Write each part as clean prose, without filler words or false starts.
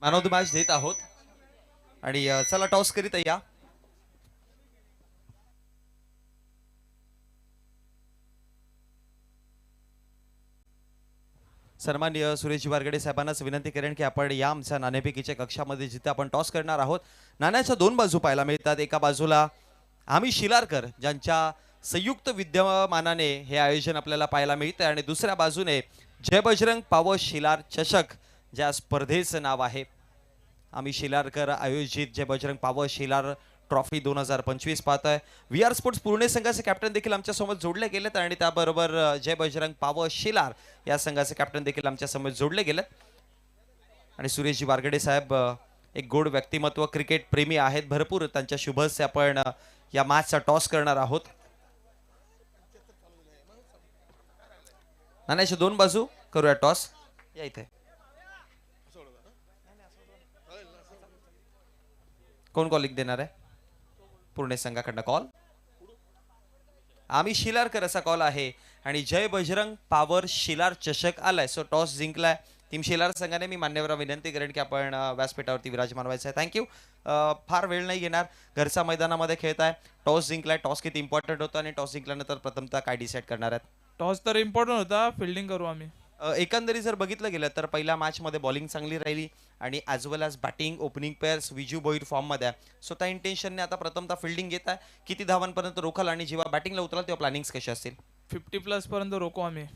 Man of the match देत आहोत आणि चला टॉस करीत या. सन्माननीय सुरेश वारगडे साहेबांनाच विनंती करेन की आपण या आमच्या नाणेफेकीच्या कक्षामध्ये जिथे आपण टॉस करणार आहोत, नाण्याच्या दोन बाजू पाहायला मिळतात. एका बाजूला आम्ही शिलारकर ज्यांच्या संयुक्त विद्यमानाने हे आयोजन आपल्याला पाहायला मिळतं आणि दुसऱ्या बाजूने जय बजरंग पाव शिलार चषक ज्या स्पर्धेचं नाव आहे. आम्ही शिलारकर आयोजित जय बजरंग पाव शिलार ट्रॉफी 2025 पाहतोय. व्ही आर स्पोर्ट्स पुणे संघाचे कॅप्टन देखील आमच्या सोबत जोडले गेलेत आणि त्याबरोबर जय बजरंग पाव शिलार या संघाचे कॅप्टन देखील आमच्या समोर जोडले गेलेत. आणि सुरेशजी वारगडे साहेब एक गोड व्यक्तिमत्व, क्रिकेट प्रेमी आहेत भरपूर. त्यांच्या शुभ हस्ते आपण या मॅचचा टॉस करणार आहोत. नाण्याच्या दोन बाजू करूया टॉस. या इथे कोण कॉलिंग देणार आहे? पुणे संघाकडनं कॉल. आम्ही शिलारकर असा कॉल आहे आणि जय बजरंग पावर शिलार चषक आलाय. सो टॉस जिंकलाय टीम शिलार संघाने. मी मान्यवरांना विनंती करेन की आपण व्यासपीठावरती विराजमान व्हायचं आहे. थँक्यू. फार वेळ नाही घेणार. घरच्या मैदानामध्ये खेळताय, टॉस जिंकलाय. टॉस किती इम्पॉर्टंट होतं आणि टॉस जिंकल्यानंतर प्रथमतः काय डिसाईड करणार आहेत? टॉस तर इम्पॉर्टंट होता, फिल्डिंग करू आम्ही. एकंदरीत जर बघितलं गेलं तर पहिल्या मॅचमध्ये बॉलिंग चांगली राहिली आणि as well as batting opening pairs Viju Bhoir फॉर्ममध्ये आहे. सो त्या इंटेन्शनने आता प्रथमतः फिल्डिंग घेत आहे. किती धावांपर्यंत रोखाल आणि जेव्हा बॅटिंगला उतराल तेव्हा प्लॅनिंग्स कसे असतील? 50+ पर्यंत रोखू आम्ही.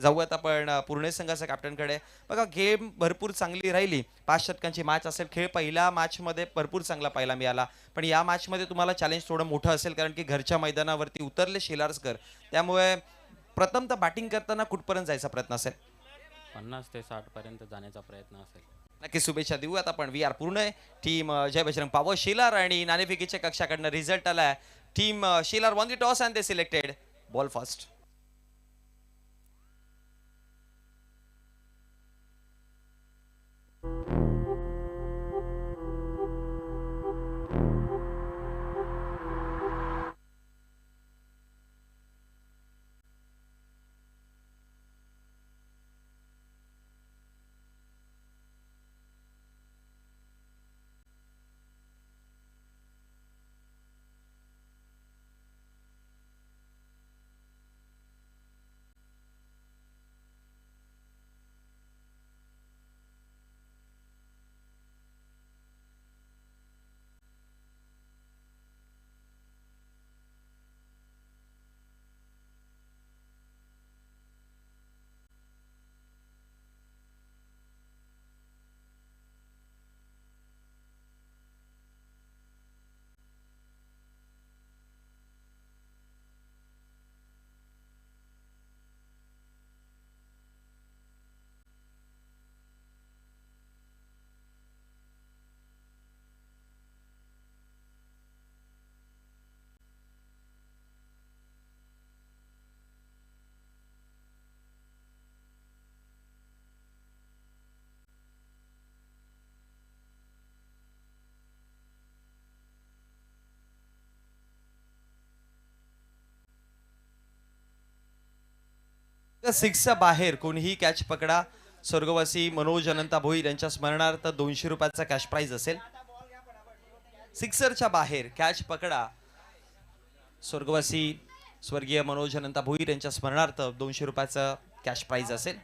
जाऊयात आपण पुणे संघाच्या कॅप्टनकडे. बघा, गेम भरपूर चांगली राहिली. 5 षटकांची मॅच असेल. खेळ पहिल्या मॅचमध्ये भरपूर चांगला पाहायला मिळाला, पण या मॅचमध्ये तुम्हाला चॅलेंज थोडं मोठं असेल कारण की घरच्या मैदानावरती उतरले शिलारकर. त्यामुळे प्रथमतः बॅटिंग करताना कुठपर्यंत जायचा प्रयत्न असेल? 50 ते 60 पर्यंत जाण्याचा प्रयत्न असेल. नक्की शुभेच्छा देऊयात आपण. वी आर पूर्ण टीम जय बजरंग पाव शिलार आणि नाणेफेकीच्या कक्षाकडनं रिझल्ट आलाय. Team Shilar won the toss and they selected ball first. सिक्सच्या बाहेर कोणीही कॅच पकडा. स्वर्गवासी मनोज अनंता भोईर यांच्या स्मरणार्थ 200 रुपयाचा कॅश प्राइज असेल. सिक्सरच्या बाहेर कॅच पकडा. स्वर्गवासी स्वर्गीय मनोज अनंता भोईर यांच्या स्मरणार्थ 200 रुपयाचा कॅश प्राइज असेल.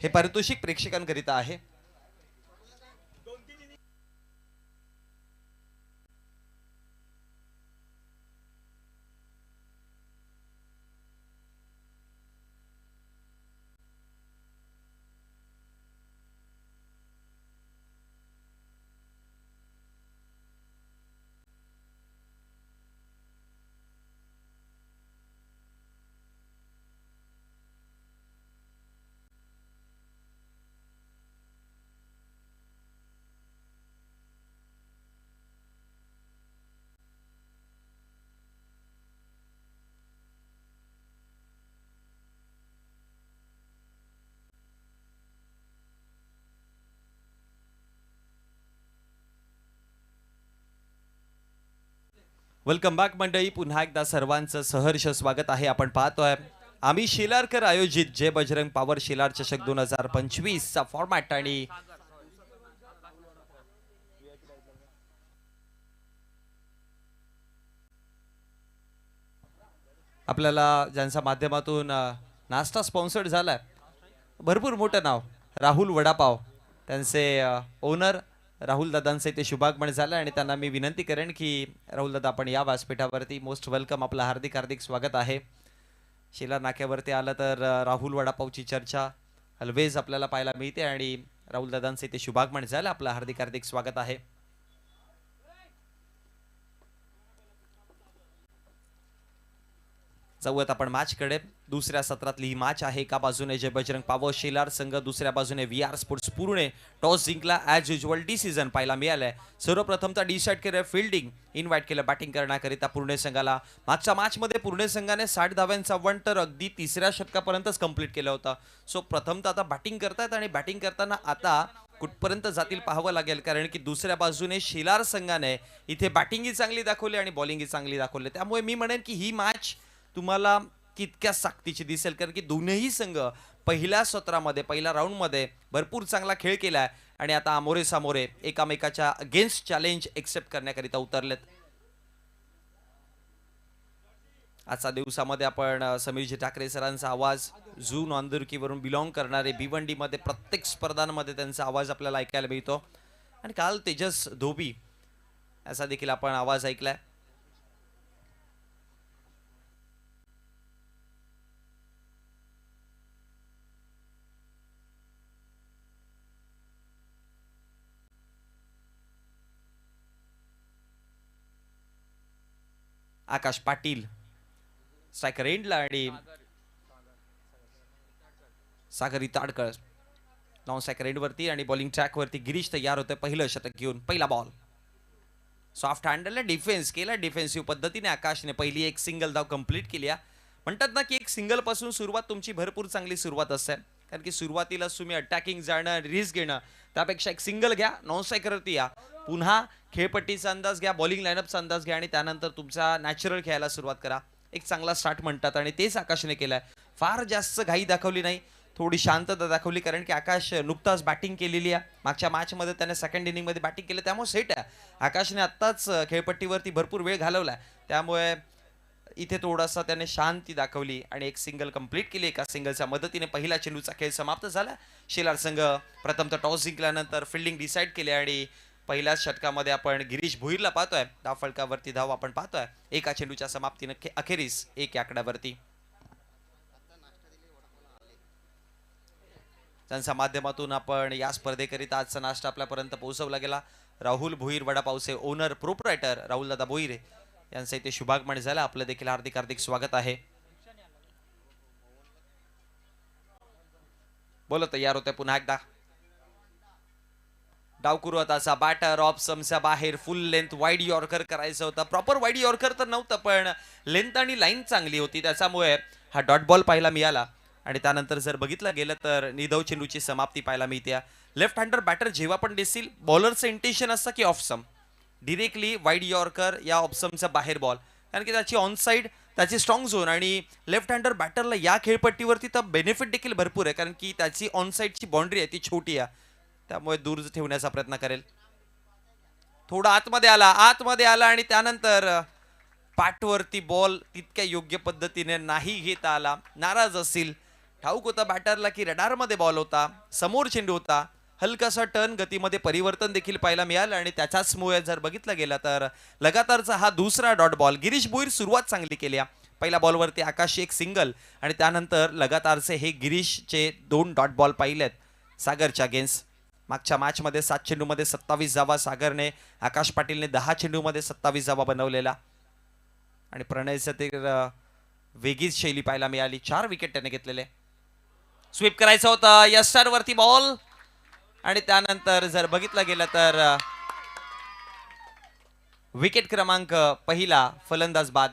हे पारितोषिक प्रेक्षकांकरिता आहे. वेलकम बॅक मंडळी. पुन्हा एकदा सर्वांचं सहर्ष स्वागत आहे. आपण पाहतोय आम्ही शिलारकर आयोजित जय बजरंग पॉवर शिलार चषक 2025 चा फॉर्मॅट आणि आपल्याला ज्यांच्या माध्यमातून नाश्ता स्पॉन्सर्ड झालाय, भरपूर मोठं नाव राहुल वडापाव, त्यांचे ओनर राहुल दादांचे ते शुभागमन झालं आणि त्यांना मी विनंती करेन की राहुल दादा आपण या व्यासपीठावरती मोस्ट वेलकम, आपलं हार्दिक हार्दिक स्वागत आहे. शिला नाक्यावरती आलं तर राहुल वडापावची चर्चा ऑलवेज आपल्याला पाहायला मिळते आणि राहुल दादांचे ते शुभागमन झालं, आपलं हार्दिक हार्दिक स्वागत आहे. जाऊयात आपण मॅच कडे. दुसऱ्या सत्रातली ही मॅच आहे. एका बाजूने जय बजरंग पॉवर शिलार संघ, दुसऱ्या बाजूने VR स्पोर्ट्स पुणे. टॉस जिंकला ॲज युजल डिसिजन पाहायला मिळालंय. सर्वप्रथम तर डिसाईड केलं फिल्डिंग, इन्व्हाइट केलं बॅटिंग करण्याकरिता पुणे संघाला. मागच्या मॅच मध्ये पुणे संघाने 60 धाव्यांचा वन तर अगदी तिसऱ्या षटकापर्यंतच कंप्लीट केलं होतं. सो प्रथम तर आता बॅटिंग करतायत आणि बॅटिंग करताना आता कुठपर्यंत जातील पाहावं लागेल, कारण की दुसऱ्या बाजूने शिलार संघाने इथे बॅटिंगही चांगली दाखवली आणि बॉलिंगही चांगली दाखवली. त्यामुळे मी म्हणेन की ही मॅच तुम्हाला कितक्या सक्तीची दिसेल, कारण की दोन्ही संघ पहिल्या सत्रामध्ये पहिल्या राऊंडमध्ये भरपूर चांगला खेळ केलाय आणि आता आमोरे सामोरे एकामेकाच्या अगेन्स्ट चॅलेंज एक्सेप्ट करण्याकरिता उतरलेत. आजच्या दिवसामध्ये आपण समीरजी ठाकरे सरांचा आवाज, झू नांदुरकीवरून बिलॉंग करणारे भिवंडी मध्ये प्रत्येक स्पर्धांमध्ये त्यांचा आवाज आपल्याला ऐकायला मिळतो आणि काल तेजस धोबी असा देखील आपण आवाज ऐकलाय. आकाश पाटील स्ट्रायकर एंडला आणि सागर ताडकळ नॉन स्ट्रायकर एंड वरती आणि बॉलिंग ट्रॅक वरती गिरीश तयार होते पहिलं शतक घेऊन. पहिला बॉल सॉफ्ट हँडलने डिफेन्स केला, डिफेन्सिव्ह पद्धतीने आकाशने पहिली एक सिंगल धाव कंप्लीट केली. म्हणतात ना की एक सिंगल पासून सुरुवात तुमची भरपूर चांगली सुरुवात असते, कारण की सुरुवातीलाच तुम्ही अटॅकिंग जाणं, रिस्क घेणं, त्यापेक्षा एक सिंगल घ्या, नॉन स्ट्रायकरवरती या, पुन्हा खेळपट्टीचा अंदाज घ्या, बॉलिंग लाईनअपचा अंदाज घ्या आणि त्यानंतर तुमचा नॅचरल खेळायला सुरुवात करा. एक चांगला स्टार्ट म्हणतात आणि तेच आकाशने केलाय. फार जास्त घाई दाखवली नाही, थोडी शांतता दाखवली, कारण की आकाश नुकताच बॅटिंग केलेली आहे. मागच्या मॅच मध्ये त्याने सेकंड इनिंग मध्ये बॅटिंग केलं, त्यामुळे सेट आहे. आकाशने आत्ताच खेळपट्टीवरती भरपूर वेळ घालवलाय, त्यामुळे इथे थोडासा त्याने शांती दाखवली आणि एक सिंगल कंप्लीट केली. एका सिंगलच्या मदतीने पहिला चेंडूचा खेळ समाप्त झाला. शिलार संघ प्रथम तर टॉस जिंकल्यानंतर फिल्डिंग डिसाईड केली आणि पहिल्याच षटकामध्ये आपण गिरीश भुईरला पाहतोय. धाव फलकावरती धाव आपण पाहतोय एका चेंडूच्या समाप्तीने अखेरीस एक या आकड्यावरती. त्यांच्या माध्यमातून आपण या स्पर्धेकरिता आजचा नाश्ता आपल्यापर्यंत पोहोचवला गेला. राहुल भोईर वडापावचे ओनर प्रोप्रायटर राहुल दादा भोईर यांचं इथे शुभागमन झालं. आपलं देखील हार्दिक हार्दिक स्वागत आहे. बोलो तयार होते पुन्हा एकदा. डावकुरुताचा बॅटर ऑप्शनच्या बाहेर फुल लेंथ वाईड यॉर्कर करायचं होतं. प्रॉपर वाईड यॉर्कर तर नव्हतं, पण लेंथ आणि लाईन चांगली होती, त्याच्यामुळे हा डॉट बॉल पाहायला मिळाला. आणि त्यानंतर जर बघितलं गेलं तर निधव चेंडूची समाप्ती पाहायला मिळते. लेफ्ट हँडर बॅटर जेव्हा पण दिसतील, बॉलरचं इंटेन्शन असतं की off stump, directly wide yorker या ऑप्शनचा बाहेर बॉल, कारण की त्याची ऑन साईड, त्याची स्ट्रॉंग झोन आणि लेफ्ट हँडर बॅटरला या खेळपट्टीवरती तर बेनिफिट देखील भरपूर आहे, कारण की त्याची ऑन साईडची बाउंड्री आहे ती छोटी आहे, त्यामुळे दूर ठेवण्याचा प्रयत्न करेल. थोडा आतमध्ये आला आणि त्यानंतर पाठवरती बॉल तितक्या योग्य पद्धतीने नाही घेता आला. नाराज असतील, ठाऊक होता बॅटरला की रडारमध्ये बॉल होता, समोर चेंडू होता, हलकासा टर्न गतीमध्ये परिवर्तन देखील पाहायला मिळालं आणि त्याच्याच मुळे जर बघितलं गेलं तर लगातारचा हा दुसरा डॉट बॉल. गिरीश भोईर सुरुवात चांगली केली. पहिल्या बॉलवरती आकाशची एक सिंगल आणि त्यानंतर लगातारचे हे गिरीशचे 2 डॉट बॉल पाहिलेत सागरच्या अगेन्स्ट. मागच्या मॅच मध्ये 7 चेंडूमध्ये 27 धावा सागरने, आकाश पाटीलने 10 चेंडूमध्ये 27 धावा बनवलेला आणि प्रणयचं ते वेगळीच शैली पाहायला मिळाली. 4 विकेट त्याने घेतलेले. स्वीप करायचं होतं यस्टर वरती बॉल आणि त्यानंतर जर बघितलं गेलं तर विकेट क्रमांक पहिला फलंदाज बाद.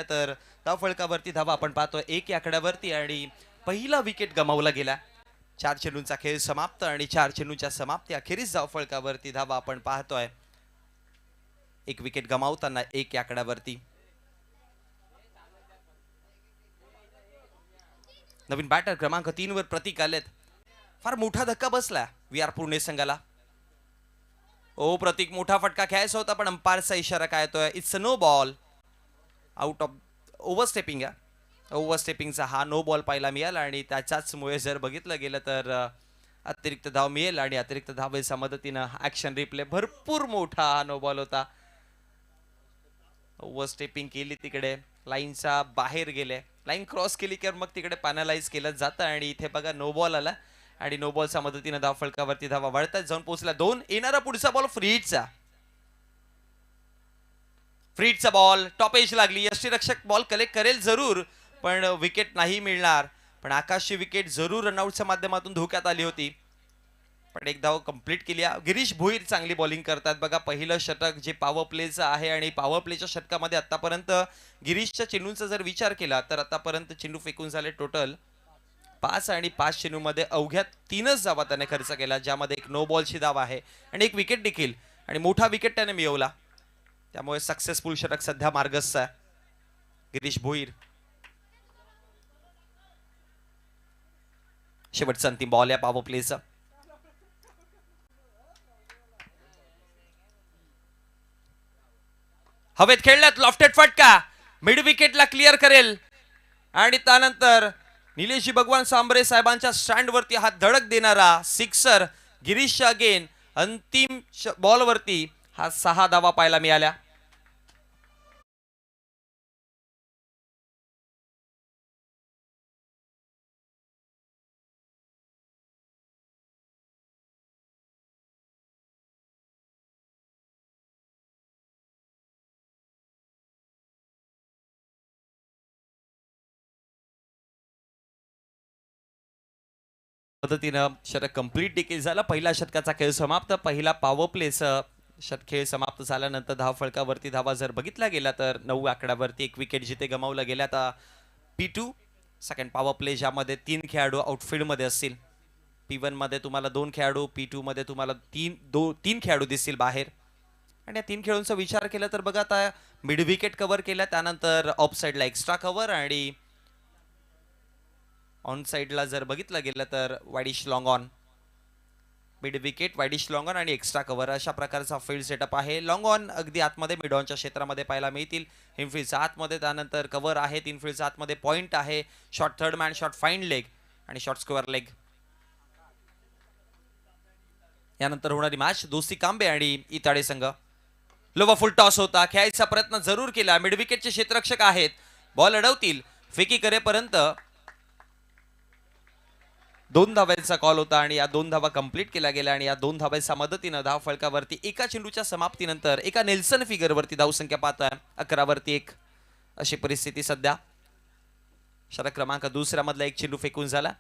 तर धाव फलकावरती धावा आपण पाहतोय 1 या आकड्यावरती आणि पहिला विकेट गमावला गेला. 4 चेंडूंचा खेळ समाप्त आणि 4 चेंडूंच्या समाप्ती अखेरीस धाव फलकावरती धावा आपण पाहतोय. 1 विकेट गमावताना 1 या आकड्यावरती. नवीन बॅटर क्रमांक 3 वर प्रतीक आलेत. फार मोठा धक्का बसला VR पुणे संघाला. ओ प्रतीक, मोठा फटका खेळायचा होता पण अंपायरचा इशारा काय येतोय? It's a no ball. Out of overstepping आहे. ओव्हरस्टेपिंगचा हा नो बॉल पाहायला मिळाला आणि त्याच्याच मुळे जर बघितलं गेलं तर अतिरिक्त धाव मिळेल आणि अतिरिक्त धावेच्या मदतीनं ऍक्शन रिप्ले. भरपूर मोठा हा नो बॉल होता. ओव्हरस्टेपिंग केली तिकडे, लाईनच्या बाहेर गेले, लाईन क्रॉस केली की मग तिकडे पॅनलाइज केलं जातं आणि इथे बघा नो बॉल आला आणि नो बॉलच्या मदतीनं धाव फलकावरती धावा वळतात जाऊन पोहोचला 2. येणारा पुढचा बॉल फ्रीडचा. फ्रीडचा बॉल टॉप एज लागली. यष्टीरक्षक बॉल कलेक्ट करेल जरूर पण विकेट नाही मिळणार. पण आकाशची विकेट जरूर रनआउटच्या माध्यमातून धोक्यात आली होती पण एक धाव कंप्लीट केली. गिरीश भोईर चांगली बॉलिंग करतात बघा. पहिलं षटक जे पॉवर प्लेचं आहे आणि पॉवर प्लेच्या षटकामध्ये आतापर्यंत गिरीशच्या चेंडूंचा जर विचार केला तर आतापर्यंत चेंडू फेकून झाले टोटल 5 आणि 5 चेंडूमध्ये अवघ्या 3च धावा त्याने खर्च केला, ज्यामध्ये एक नो बॉलची धाव आहे आणि एक विकेट देखील आणि मोठा विकेट त्याने मिळवला. त्यामुळे सक्सेसफुल षटक सध्या मार्गस्थ आहे. गिरीश भोईर. शेवटचा अंतिम बॉल या पॉवर प्लेचा. हवेत खेळल्यात लॉफ्टेड फटका मिड विकेटला क्लिअर करेल आणि त्यानंतर निलेशजी भगवान सांबरे साहेबांच्या स्टँड वरती हा धडक देणारा सिक्सर गिरीशच्या अगेन अंतिम बॉल वरती हा 6 धावा पाहायला मिळाल्या. पद्धतीनं षटक कंप्लीट देखील झाला. पहिल्या षटकाचा खेळ समाप्त. पहिला पॉवर प्लेचा खेळ समाप्त झाल्यानंतर धाव फलकावरती धावा जर बघितला गेला तर 9 आकड्यावरती 1 विकेट जिथे गमावला गेला. आता P2 सेकंड पॉवर प्ले ज्यामध्ये 3 खेळाडू आउटफील्ड मध्ये असतील. P1 मध्ये तुम्हाला 2 खेळाडू, P2 मध्ये तुम्हाला 3 खेळाडू दिसतील बाहेर आणि या 3 खेळाडूंचा विचार केला तर बघा आता मिड विकेट कव्हर केला, त्यानंतर ऑफ साइडला एक्स्ट्रा कव्हर आणि ऑन साइडला जर बघितलं गेलं तर widish long on. Mid wicket, widish long on आणि एक्स्ट्रा कव्हर अशा प्रकारचा फील्ड सेटअप आहे. लॉंग ऑन अगदी आतमध्ये मिड ऑनच्या क्षेत्रामध्ये पाहायला मिळतील. इनफिल्डच्या आतमध्ये त्यानंतर कव्हर आहे. इनफिल्डच्या आतमध्ये पॉइंट आहे. Short third man, short fine leg आणि शॉर्ट स्क्वेअर लेग. यानंतर होणारी मॅच दोस्ती कांबे आणि इताडे संघ. लोवा फुल टॉस होता, खेळायचा प्रयत्न जरूर केला. मिड विकेटचे क्षेत्ररक्षक आहेत, बॉल अडवतील. फेकी करेपर्यंत 2 धावांचा कॉल होता आणि या 2 धावा कंप्लीट केल्या गेल्या आणि या 2 धावांच्या मदतीनं धाव फलकावरती एका चेंडूच्या समाप्तीनंतर एका नेल्सन फिगरवरती धावसंख्या पाहतोय 11 वरती 1 अशी परिस्थिती सध्या. षटक क्रमांक 2 मधला एक चेंडू फेकून झाला.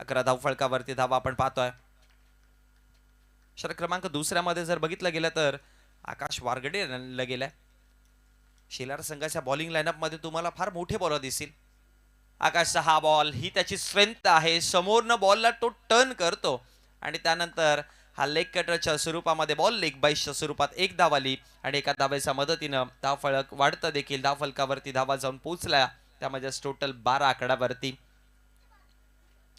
11 धाव फलकावरती धावा आपण पाहतोय. षटक क्रमांक 2 मध्ये जर बघितलं गेलं तर आकाश वारगडे रनला गेलाय. शेलार संघाच्या बॉलिंग लाईनअप मध्ये तुम्हाला फार मोठे बॉलर दिसतील. आकाशचा हा बॉल ही त्याची स्ट्रेंथ आहे. समोरनं बॉलला तो टर्न करतो आणि त्यानंतर हा लेग कटरच्या स्वरूपामध्ये बॉल लेग बाईसच्या स्वरूपात 1 धाव आली आणि एका धावेच्या मदतीनं धाव फलक वाढतं देखील. धाव फलकावरती धावा जाऊन पोहोचल्या, त्यामध्ये टोटल 12 आकड्यावरती.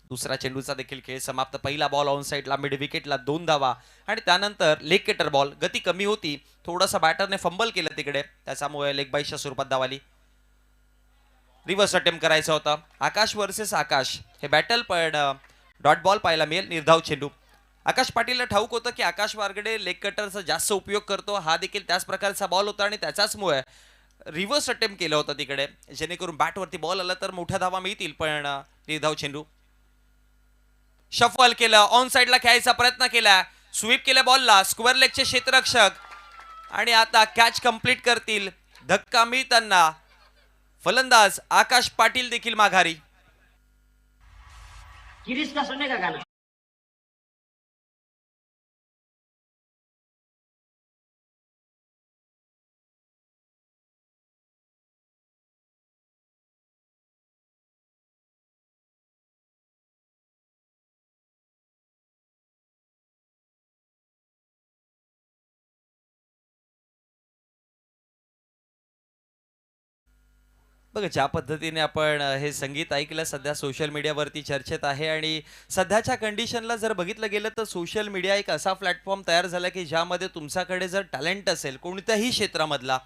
दुसरा चेंडूचा देखील खेळ समाप्त. पहिला बॉल ऑन साइडला मिड विकेटला 2 धावा आणि त्यानंतर लेग कटर बॉल. गती कमी होती, थोडासा बॅटरने फंबल केलं तिकडे, त्याच्यामुळे लेग बाईसच्या स्वरूपात धाव आली. रिव्हर्स अटेम्प्ट करायचा होता. आकाश वर्सेस आकाश हे बॅटल पण डॉट बॉल पाहायला मिळेल. निर्धाव चेंडू. आकाश पाटीलला ठाऊक होतं की आकाश वारगडे लेग कटरचा जास्त उपयोग करतो. हा देखील त्याच प्रकारचा बॉल होता आणि त्याच्याचमुळे रिव्हर्स अटेम्प्ट केलं होतं तिकडे, जेणेकरून बॅटवरती बॉल आला तर मोठ्या धावा मिळतील. पण निर्धाव चेंडू. शफल केलं, ऑन साइडला खेळायचा प्रयत्न केला, स्वीप केल्या बॉलला. स्क्वेअर लेगचे क्षेत्ररक्षक आणि आता कॅच कंप्लीट करतील. धक्का मिळताना फलंदाज आकाश पाटील देखील माघारी. गिरीश का सुनने का गाना बघा ज्या पद्धतीने आपण हे संगीत ऐकलं सध्या सोशल मीडियावरती चर्चेत आहे आणि सध्याच्या कंडिशनला जर बघितलं गेलं तर सोशल मीडिया एक असा प्लॅटफॉर्म तयार झाला की ज्यामध्ये तुमच्याकडे जर टॅलेंट असेल कोणत्याही क्षेत्रामधला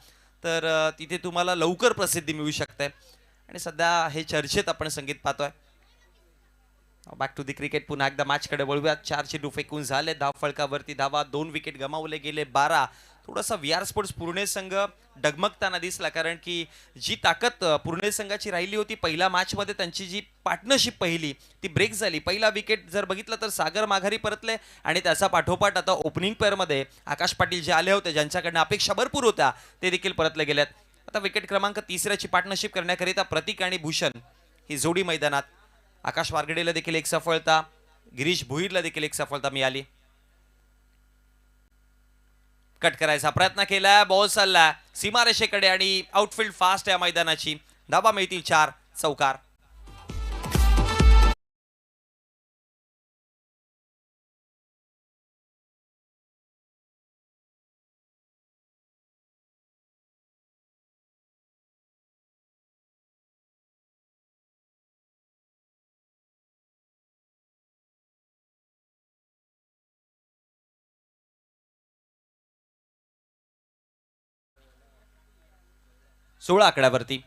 तर तिथे तुम्हाला लवकर प्रसिद्धी मिळू शकते आणि सध्या हे चर्चेत आपण संगीत पाहतोय. Back to the cricket. पुन्हा एकदा मॅचकडे वळूयात. 4 चेंडू फेकून झाले, धाव फलकावरती धावा, 2 विकेट गमावले गेले, 12. थोडासा VR स्पोर्ट्स पुणे संघ डगमगताना दिसला कारण की जी ताकद पुणे संघाची राहिली होती पहिल्या मॅच मध्ये त्यांची जी पार्टनरशिप पहिली ती ब्रेक झाली. पहिला विकेट जर बघितलं तर सागर माघारी परतले आणि त्याचा पाठोपाठ आता ओपनिंग पेअर मध्ये आकाश पाटील जे आले होते ज्यांच्याकडनं अपेक्षा भरपूर होत्या ते देखील परतले गेलेत. आता विकेट क्रमांक 3ची पार्टनरशिप करण्याकरिता प्रतीक आणि भूषण ही जोडी मैदानात. आकाश वारगडेला देखील एक सफलता, गिरीश भोईरला देखील एक सफलता मिळाली. कट करायचा प्रयत्न केला, बॉल चालला सीमारेषेकडे आणि आउटफील्ड फास्ट या मैदानाची. धाबा मिळतील 4, चौकार. सोळा आकड्यावरती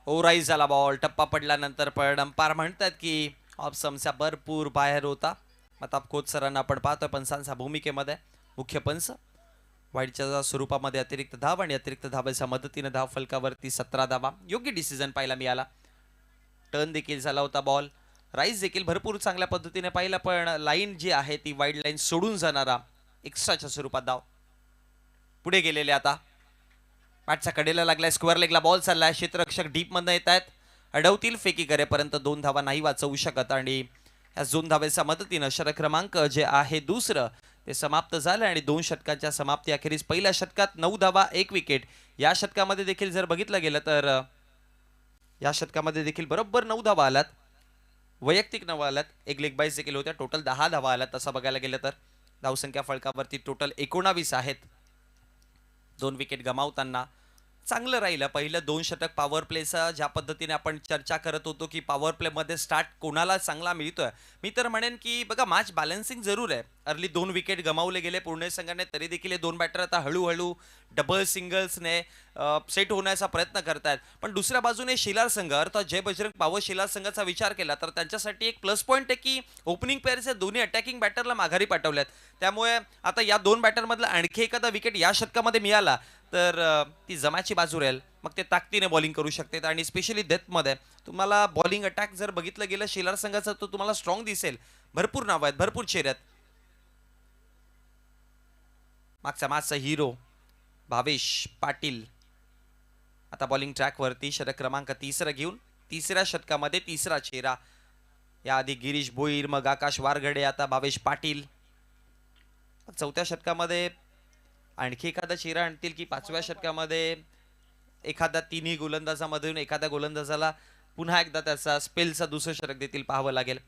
ओराईज झाला बॉल. टप्पा पडल्यानंतर पण अंपायर म्हणतात की ऑफ समस्या भरपूर बाहेर होता. आता कोच सरांना आपण पाहतोय पंचांच्या भूमिकेमध्ये. मुख्य पंच वाईटच्या स्वरूपामध्ये अतिरिक्त धाव आणि अतिरिक्त धावेच्या मदतीने धाव फलकावरती 17 धावा. योग्य डिसिजन पाहायला मिळाला. टर्न देखील झाला होता बॉल. राईज देखील भरपूर चांगल्या पद्धतीने पाहिला पण लाईन जी आहे ती वाईड लाईन सोडून जाणारा एक्स्ट्राच्या स्वरूपात धाव. पुढे गेलेले आता मॅचच्या कडेला लागलाय. स्क्वेअर लेगला बॉल चाललाय. क्षेत्ररक्षक डीप मधनं येत आहेत, अडवतील फेकी करेपर्यंत 2 धावा नाही वाचवू शकत आणि या 2 धावेच्या मदतीनं षटक क्रमांक जे आहे दुसरं ते समाप्त झालं आणि 2 षटकांच्या समाप्ती अखेरीस पहिल्या षटकात 9 धावा 1 विकेट. या षटकामध्ये देखील जर बघितलं गेलं तर या षटकामध्ये देखील बरोबर 9 धावा आल्यात, वैयक्तिक 9 आल्यात, एक लेग बाईस देखील होत्या. टोटल 10 धावा आल्यात. तसं बघायला गेलं तर धावसंख्या फलकावरती टोटल 19 आहेत. 2 विकेट गमावताना चांगलं राहिलं. पहिलं 2 षटक पॉवर प्लेचा ज्या पद्धतीने आपण चर्चा करत होतो की पॉवर प्ले मध्ये स्टार्ट कोणाला चांगला मिळतोय, मी तर म्हणेन की बघा मॅच बॅलन्सिंग जरूर आहे. अर्ली 2 विकेट गमावले गेले पुणे संघाने, तरी देखील हे 2 बॅटर आता हळूहळू डबल सिंगल्सने सेट होण्याचा प्रयत्न करतायत. पण दुसऱ्या बाजूने शिलार संघ अर्थात जय बजरंग पॉवर शिलार संघाचा विचार केला तर त्यांच्यासाठी एक प्लस पॉईंट आहे की ओपनिंग पेअरचे दोन्ही अटॅकिंग बॅटरला माघारी पाठवल्यात. त्यामुळे आता या 2 बॅटरमधला आणखी एखादा विकेट या षटकामध्ये मिळाला तर ती जमाची बाजू राहील. मग ते ताकदीने बॉलिंग करू शकतात आणि स्पेशली डेथमध्ये तुम्हाला बॉलिंग अटॅक जर बघितलं गेलं शिलार संघाचा तो तुम्हाला स्ट्रॉंग दिसेल. भरपूर नाव आहेत, भरपूर चेहरे आहेत. मागचा मॅचचा हिरो भावेश पाटील आता बॉलिंग ट्रॅकवरती. षटक क्रमांक 3 घेऊन 3ऱ्या षटकामध्ये 3रा चेहरा. याआधी गिरीश भोईर, मग आकाश वारगडे, आता भावेश पाटील. 4थ्या षटकामध्ये आणखी एखादा चेहरा आणतील की 5व्या षटकामध्ये एखादा तिन्ही गोलंदाजामधून एखाद्या गोलंदाजाला पुन्हा एकदा त्याचा स्पेलचा दुसरं षटक देखील पाहावं लागेल.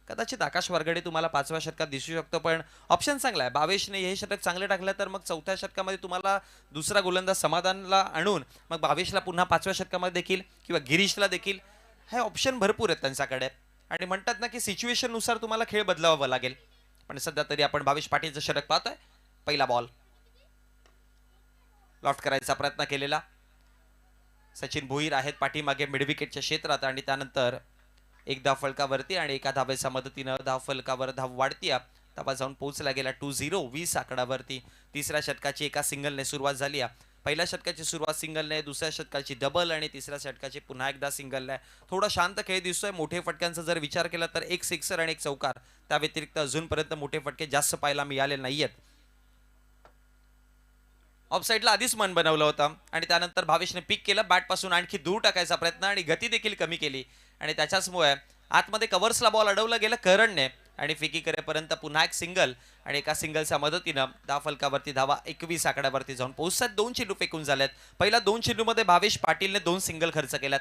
कदाचित आकाश वारगडे तुम्हाला 5व्या षटकात दिसू शकतो पण ऑप्शन चांगला आहे. भावेशने हे षटक चांगले टाकलं तर मग 4थ्या षटकामध्ये तुम्हाला दुसरा गोलंदाज समाधानला आणून मग भावेशला पुन्हा 5व्या षटकामध्ये देखील किंवा गिरीशला देखील हे ऑप्शन भरपूर आहेत त्यांच्याकडे. आणि म्हणतात ना की सिच्युएशन नुसार तुम्हाला खेळ बदलावा लागेल. पण सध्या तरी आपण भावेश पाटीलचं षटक पाहतोय. पहिला बॉल लॉफ्ट करायचा प्रयत्न केलेला. सचिन भोईर आहेत पाठीमागे मिड विकेटच्या क्षेत्रात आणि त्यानंतर एक धाव फलकावरती आणि एका धावेच्या मदतीनं धाव फलकावर धाव वाढती. धावा जाऊन पोहोचला गेला 2-0 20 आकड्यावरती. 3ऱ्या षटकाची एका सिंगलने सुरुवात झाली. पहिल्या षटकाची सुरुवात सिंगलने, दुसऱ्या षटकाची डबल आणि 3ऱ्या षटकाची पुन्हा एकदा सिंगलने. थोडा शांत खेळ दिसतोय. मोठे फटक्यांचा जर विचार केला तर एक सिक्सर आणि एक चौकार. त्या व्यतिरिक्त अजूनपर्यंत मोठे फटके जास्त पाहायला मिळाले नाहीयेत. ऑफसाईडला आधीच मन बनवलं होतं आणि त्यानंतर भावेशने पिक केलं. बॅट पासून आणखी दूर टाकायचा प्रयत्न आणि गती देखील कमी केली आणि त्याच्याचमुळे आतमध्ये कव्हर्सला बॉल अडवला गेला करणने आणि फेकी करेपर्यंत पुन्हा एक सिंगल आणि एका सिंगलच्या मदतीनं धाव फलकावरती धावा 21 आकड्यावरती जाऊन पोहोचतात. 2 चेंडू फेकून झालेत. पहिल्या 2 चेंडूमध्ये भावेश पाटीलने 2 सिंगल खर्च केल्यात.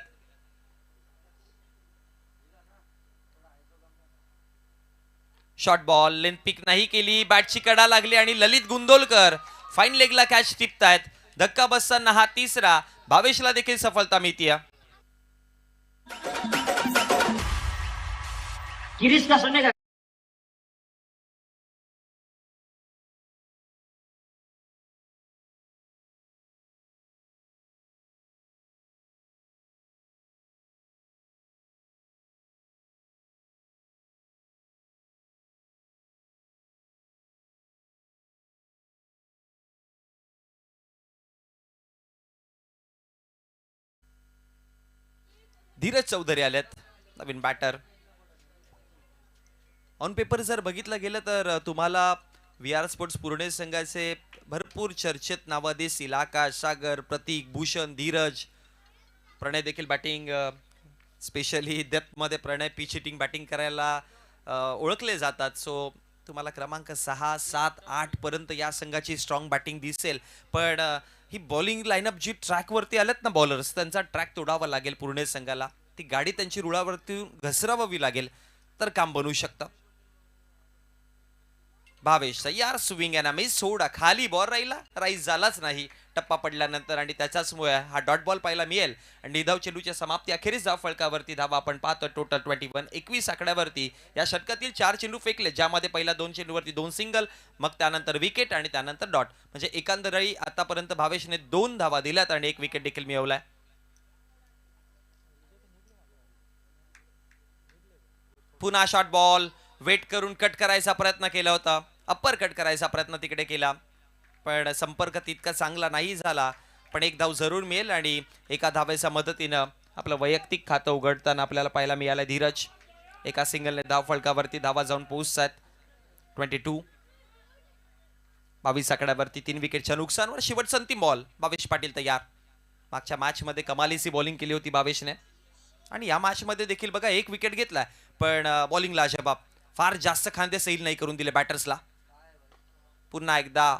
शॉर्ट बॉल लेंथ पिक नाही केली. बॅटची कडा लागली आणि ललित गुंदोलकर फाईन लेगला कॅच टिपतायत. धक्का बसताना हा तिसरा. भावेशला देखील सफलता मिळतीये. गिरीश का सोने का धीरज चौधरी आलेत नवीन बॅटर. ऑन पेपर जर बघितलं गेलं तर तुम्हाला व्ही आर स्पोर्ट्स पुणे संघाचे भरपूर चर्चेत नावं दिसतील. आकाश, सागर, प्रतीक, भूषण, धीरज, प्रणय देखील बॅटिंग स्पेशली डेप्थमध्ये प्रणय पिच हिटिंग बॅटिंग करायला ओळखले जातात. सो तुम्हाला क्रमांक 6, 7, 8 पर्यंत या संघाची स्ट्रॉंग बॅटिंग दिसेल. पण ही बॉलिंग लाईनअप जी ट्रॅकवरती आलेत ना बॉलर्स, त्यांचा ट्रॅक तोडावा लागेल पुणे संघाला. ती गाडी त्यांची रुळावरती घसरावावी लागेल तर काम बनवू शकतं. भावेश यार स्विंग आहे ना मी सोडा खाली बॉल राहिला राईस झालाच नाही टप्पा पडल्यानंतर आणि त्याच्याचमुळे हा डॉट बॉल पाहायला मिळेल. आणि निधाव चेंडूच्या समाप्ती अखेरीस धाव फलकावरती धावा आपण पाहतो टोटल 21 आकड्यावरती. या षटकातील 4 चेंडू फेकले, ज्यामध्ये पहिला 2 चेंडूवरती 2 सिंगल, मग त्यानंतर विकेट आणि त्यानंतर डॉट. म्हणजे एकंदरीत आतापर्यंत भावेशने 2 धावा दिल्यात आणि 1 विकेट देखील मिळवलाय. पुन्हा शॉट बॉल वेट करून कट करायचा प्रयत्न केला होता, अप्पर कट करायचा प्रयत्न तिकडे केला, पण संपर्क तितका चांगला नाही झाला. पण 1 धाव जरूर मिळेल आणि एका धावेच्या मदतीनं आपलं वैयक्तिक खातं उघडताना आपल्याला पाहायला मिळालं. धीरज एका सिंगलने धाव फलकावरती धावा जाऊन पोहोचतात. 22 आकड्यावरती 3 विकेटच्या नुकसानवर शेवटचा अंतिम बॉल. भावेश पाटील तयार. मागच्या मॅच मध्ये कमालीची बॉलिंग केली होती भावेशने आणि या मॅच मध्ये देखील बघा 1 विकेट घेतलाय, पण बॉलिंगला अजबाब फार जास्त खांदे सैल नाही करून दिले बॅटर्सला. पुन्हा एकदा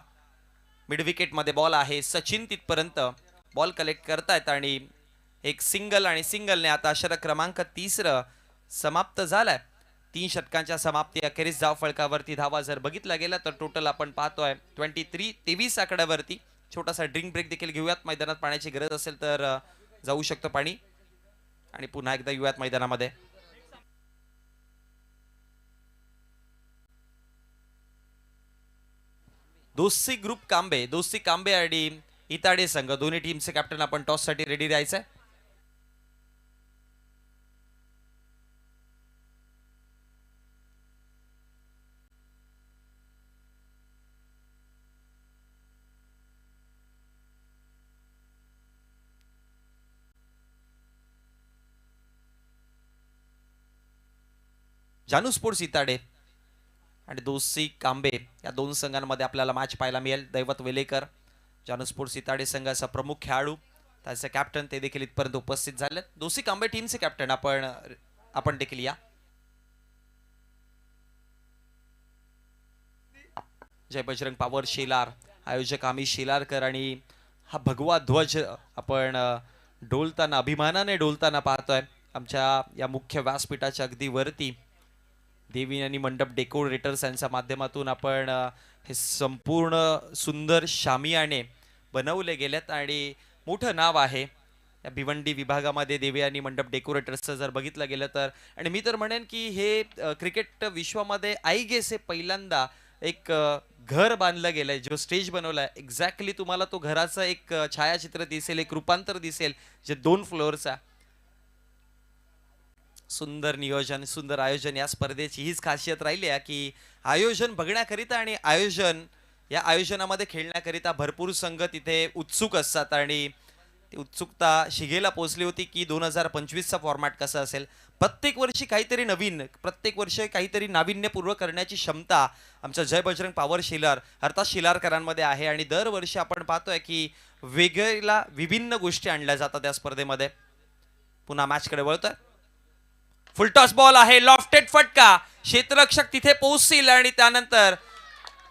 मिड विकेट मध्ये बॉल आहे. सचिन तिथपर्यंत बॉल कलेक्ट करतायत आणि 1 सिंगल आणि सिंगलने आता षटक क्रमांक 3 समाप्त झालाय. 3 षटकांच्या समाप्ती अखेरीस धाव फलकावरती धावा जर बघितला गेला तर टोटल आपण पाहतोय 23 आकड्यावरती. छोटासा ड्रिंक ब्रेक देखील घेऊयात. मैदानात पाण्याची गरज असेल तर जाऊ शकतो पाणी आणि पुन्हा एकदा येऊयात मैदानामध्ये. दोस्ती कांबे आणि इताडे संघ दोन्ही टीमचे कॅप्टन आपण टॉस साठी रेडी राहायचंय. जानू स्पोर्ट्स इताडे आणि दोस्ती कांबे या 2 संघांमध्ये आपल्याला मॅच पाहायला मिळेल. दैवत वेलेकर जानू स्पोर्ट्स इताडे संघाचा प्रमुख खेळाडू, त्याचे कॅप्टन ते देखील इथपर्यंत उपस्थित झाले. दोस्ती कांबे टीमचे कॅप्टन आपण देखील या. जय बजरंग पॉवर शेलार, आयोजक आम्ही शेलारकर आणि हा भगवा ध्वज आपण डोलताना अभिमानाने डोलताना पाहतोय आमच्या या मुख्य व्यासपीठाच्या अगदी वरती. देवी आणि मंडप डेकोरेटर्स यांच्या माध्यमातून आपण हे संपूर्ण सुंदर शामियाने बनवले गेलेत आणि मोठं नाव आहे या भिवंडी विभागामध्ये देवी आणि मंडप डेकोरेटर्सचं जर बघितलं गेलं तर. आणि मी तर म्हणेन की हे क्रिकेट विश्वामध्ये आय गेस हे पहिल्यांदा एक घर बांधलं गेलंय, जो स्टेज बनवलाय. एक्झॅक्टली तुम्हाला तो घराचं एक छायाचित्र दिसेल, एक रूपांतर दिसेल जे 2 फ्लोअरचा. सुंदर नियोजन, सुंदर आयोजन. या स्पर्धेची हीच खासियत राहिली आहे की आयोजन बघण्याकरिता आणि या आयोजनामध्ये खेळण्याकरिता भरपूर संघ तिथे उत्सुक असतात आणि ती उत्सुकता शिगेला पोहोचली होती की 2025चा फॉर्मॅट कसा असेल. प्रत्येक वर्षी काहीतरी नवीन, प्रत्येक वर्षी काहीतरी नाविन्यपूर्व करण्याची क्षमता आमच्या जय बजरंग पॉवर शेलार अर्थात शेलारकरांमध्ये आहे आणि दरवर्षी आपण पाहतोय की वेगळ्या विभिन्न गोष्टी आणल्या जातात या स्पर्धेमध्ये. पुन्हा मॅचकडे वळतोय. फुलटॉस बॉल आहे, लॉफ्टेड फटका, क्षेत्ररक्षक तिथे पोहोचतील आणि त्यानंतर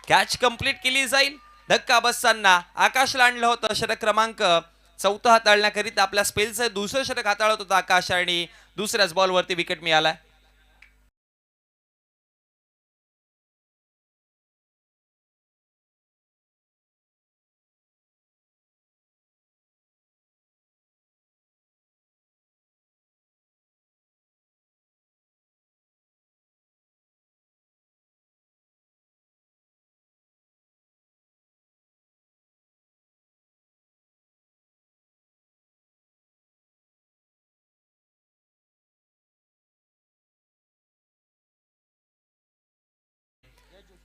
कॅच कंप्लीट केली जाईल. धक्का बसताना आकाशला आणलं होतं. षटक क्रमांक 4 हाताळण्याकरिता आपल्या स्पेलचं दुसरं षटक हाताळत होता आकाश आणि दुसऱ्याच बॉलवरती विकेट मिळालाय.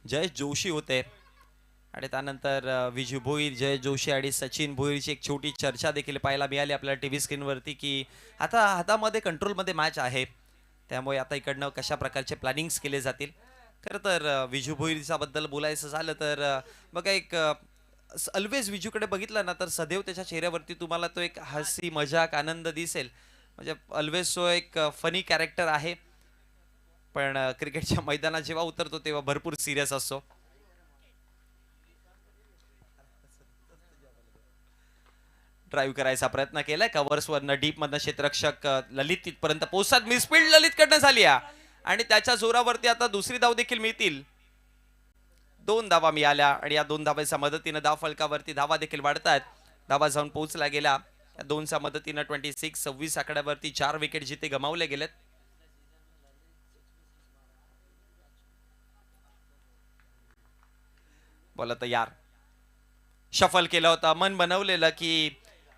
जयेश जोशी होते आणि त्यानंतर विजू भोईर, जयेश जोशी आणि सचिन भोईरची एक छोटी चर्चा देखील पाहायला मिळाली आपल्याला टीव्ही स्क्रीनवरती की आता हातामध्ये कंट्रोलमध्ये मॅच आहे, त्यामुळे आता इकडनं कशा प्रकारचे प्लॅनिंग्स केले जातील. खरं तर विजू भोईरचा बद्दल बोलायचं झालं तर बघा एक ऑलवेज विजूकडे बघितलं ना तर सदैव त्याच्या चेहऱ्यावरती तुम्हाला तो एक हसी मजाक आनंद दिसेल. म्हणजे ऑलवेज तो एक फनी कॅरेक्टर आहे, पण क्रिकेटच्या मैदानात जेव्हा उतरतो तेव्हा भरपूर सिरियस असतो. ड्राईव्ह करायचा प्रयत्न केलाय कव्हर्स वरनं डीप मधनं क्षेत्ररक्षक ललित तिथपर्यंत पोहोचतात. मिसफिल्ड ललित कडनं झाली आणि त्याच्या जोरावरती आता दुसरी धाव देखील मिळतील. 2 धावा मिळाल्या आणि या 2 धावांच्या मदतीनं धाव फलकावरती धावा देखील वाढतायत. धावा जाऊन पोहोचला गेला. या 2च्या मदतीनं 26 आकड्यावरती 4 विकेट जिथे गमावले गेलेत. बोला तयार. शफल केलं होतं, मन बनवलेलं की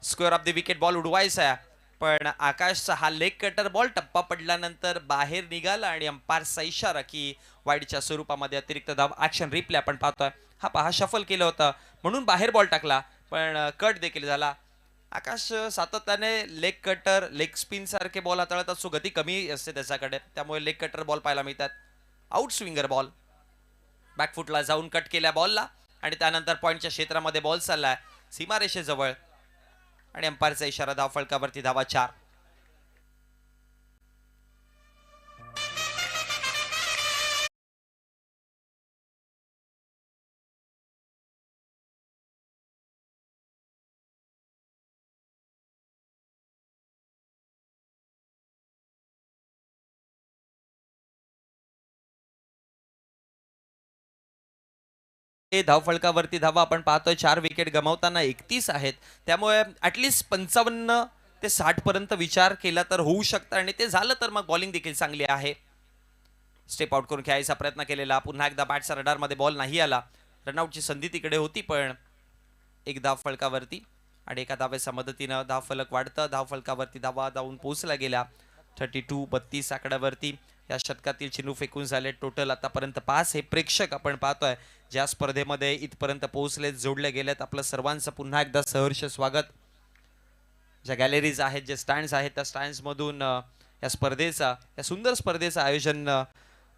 square of the wicket ball उडवायचा, पण आकाशचा हा लेग कटर बॉल टप्पा पडल्यानंतर बाहेर निघाला आणि अंपायरचा इशारा की वाईडच्या स्वरूपामध्ये अतिरिक्त धाव. ऍक्शन रिप्ले आपण पाहतोय. हा पहा, शफल केलं होतं म्हणून बाहेर बॉल टाकला, पण कट देखील झाला. आकाश सातत्याने लेग कटर लेग स्पिन सारखे बॉल हाताळत असतो, गती कमी असते त्याच्याकडे, त्यामुळे लेग कटर बॉल पाहायला मिळतात. आउट स्विंगर बॉल बॅकफुटला जाऊन कट केल्या बॉलला आणि त्यानंतर पॉइंटच्या क्षेत्रामध्ये बॉल चाललाय सीमारेषेजवळ आणि अंपायरचा इशारा. धाव फलकावरती धावा 4. हे धाव फलकावरती धावा आपण पाहतोय. 4 विकेट गमावताना 31 आहेत, त्यामुळे ऍटलिस्ट 55 ते 60 पर्यंत विचार केला तर होऊ शकतं आणि ते झालं तर मग बॉलिंग देखील चांगली आहे. स्टेप आउट करून खेळायचा प्रयत्न केलेला, पुन्हा एकदा बॅटचा रडारमध्ये बॉल नाही आला. रनआउटची संधी तिकडे होती, पण एक धाव फलकावरती आणि एका धावेच्या मदतीनं धाव फलक वाढतं. धाव फलकावरती धावा जाऊन पोहोचला गेला 32 आकड्यावरती. या षटकातील चेंडू फेकून झाले टोटल आतापर्यंत 5. हे प्रेक्षक आपण पाहतोय ज्या स्पर्धेमध्ये इथपर्यंत पोहोचले, जोडले गेलेत, आपलं सर्वांचं पुन्हा एकदा सहर्ष स्वागत. ज्या गॅलरीज आहेत, जे स्टँड्स आहेत, त्या स्टँड्स मधून या स्पर्धेचा, या सुंदर स्पर्धेचं आयोजन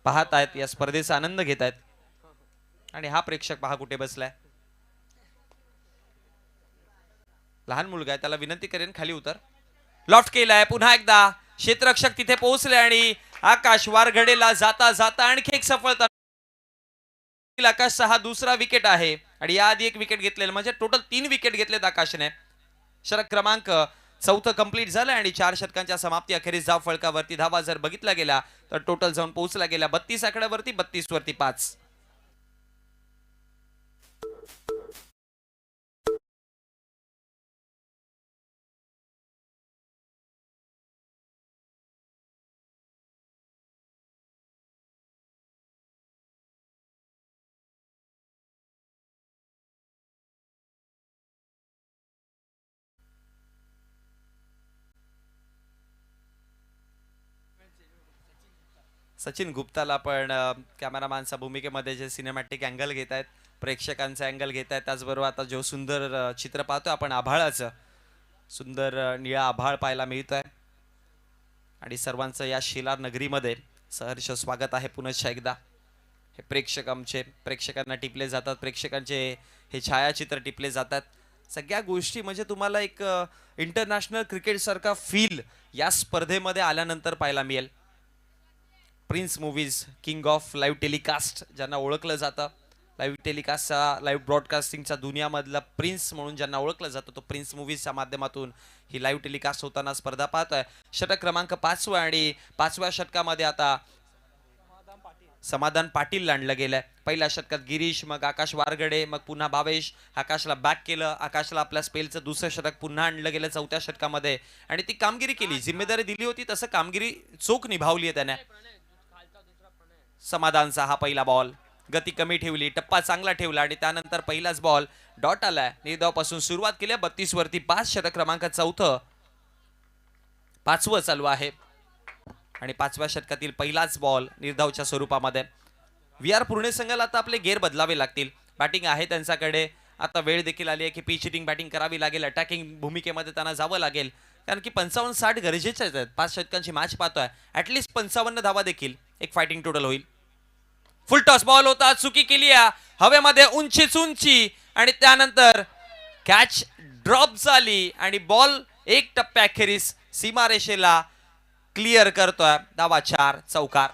पाहत आहेत, या स्पर्धेचा आनंद घेत आहेत. आणि हा प्रेक्षक पहा कुठे बसलाय, लहान मुलगा आहे, त्याला विनंती करेन खाली उतर. लॉफ्ट केलाय पुन्हा एकदा, क्षेत्ररक्षक तिथे पोहोचले आणि आकाश वारघडेला जाता जाता आणखी एक सफलता. आकाशचा हा दुसरा विकेट आहे आणि याआधी एक विकेट घेतलेलं, म्हणजे टोटल 3 विकेट घेतलेत आकाशने. षटक क्रमांक 4 कंप्लीट झालं आणि 4 षटकांच्या समाप्ती अखेरीस धाव फलकावरती धावा जर बघितला गेला तर टोटल जाऊन पोहोचला गेला 32 आकड्यावरती, 32 वरती 5. सचिन गुप्ताला पण कॅमेरामॅनच्या भूमिकेमध्ये जे सिनेमॅटिक अँगल घेत आहेत, प्रेक्षकांचा अँगल घेत आहेत, त्याचबरोबर आता जो सुंदर चित्र पाहतोय आपण आभाळाचं, सुंदर निळा आभाळ पाहायला मिळतोय आणि सर्वांचं या शिलार नगरीमध्ये सहर्ष स्वागत आहे पुन्हा एकदा. हे प्रेक्षक आमचे प्रेक्षकांना टिपले जातात, प्रेक्षकांचे हे छायाचित्र टिपले जातात. सगळ्या गोष्टी म्हणजे तुम्हाला एक इंटरनॅशनल क्रिकेट सारखा फील या स्पर्धेमध्ये आल्यानंतर पाहायला मिळेल. Prince movies, king of live telecast ज्यांना ओळखलं जातं, लाईव्ह टेलिकास्टचा, लाईव्ह ब्रॉडकास्टिंगच्या दुनियामधला प्रिन्स म्हणून ज्यांना ओळखलं जातं, तो प्रिन्स मूवीजच्या माध्यमातून ही लाईव्ह टेलिकास्ट होताना स्पर्धा पाहतोय. षटक क्रमांक 5 आणि 5व्या षटकामध्ये आता समाधान पाटील आणलं गेलंय. पहिल्या षटकात गिरीश, मग आकाश वारगडे, मग पुन्हा भावेश. आकाशला बॅक केलं, आकाशला आपल्या स्पेलचं दुसरं षटक पुन्हा आणलं गेलं 4थ्या षटकामध्ये आणि ती कामगिरी केली, जिम्मेदारी दिली होती तसं कामगिरी चोख निभावली आहे त्याने. समाधानचा हा पहिला बॉल, गती कमी ठेवली, टप्पा चांगला ठेवला आणि त्यानंतर पहिलाच बॉल डॉट आलाय. निर्धाव पासून सुरुवात केली 32 वरती 5. षटक क्रमांक 4, 5वं चालू आहे आणि 5व्या षटकातील पहिलाच बॉल निर्धावच्या स्वरूपामध्ये. व्ही आर पुणे संघाला आता आपले गेअर बदलावे लागतील. बॅटिंग आहे त्यांच्याकडे, आता वेळ देखील आली आहे की पिच हिटिंग बॅटिंग करावी लागेल, अटॅकिंग भूमिकेमध्ये त्यांना जावं लागेल, कारण की 55-60 गरजेचेच आहेत. 5 षटकांची मॅच पाहतोय, ऍटलीस्ट 55 धावा देखील एक फायटिंग टोटल होईल. फुल टॉस बॉल होता, चुकी केली आहे हवेमध्ये, उंचीच उंची, आणि त्यानंतर कॅच ड्रॉप झाली आणि बॉल एक टप्प्याखेरीस सीमारेषेला क्लिअर करतोय. धावा 4, चौकार.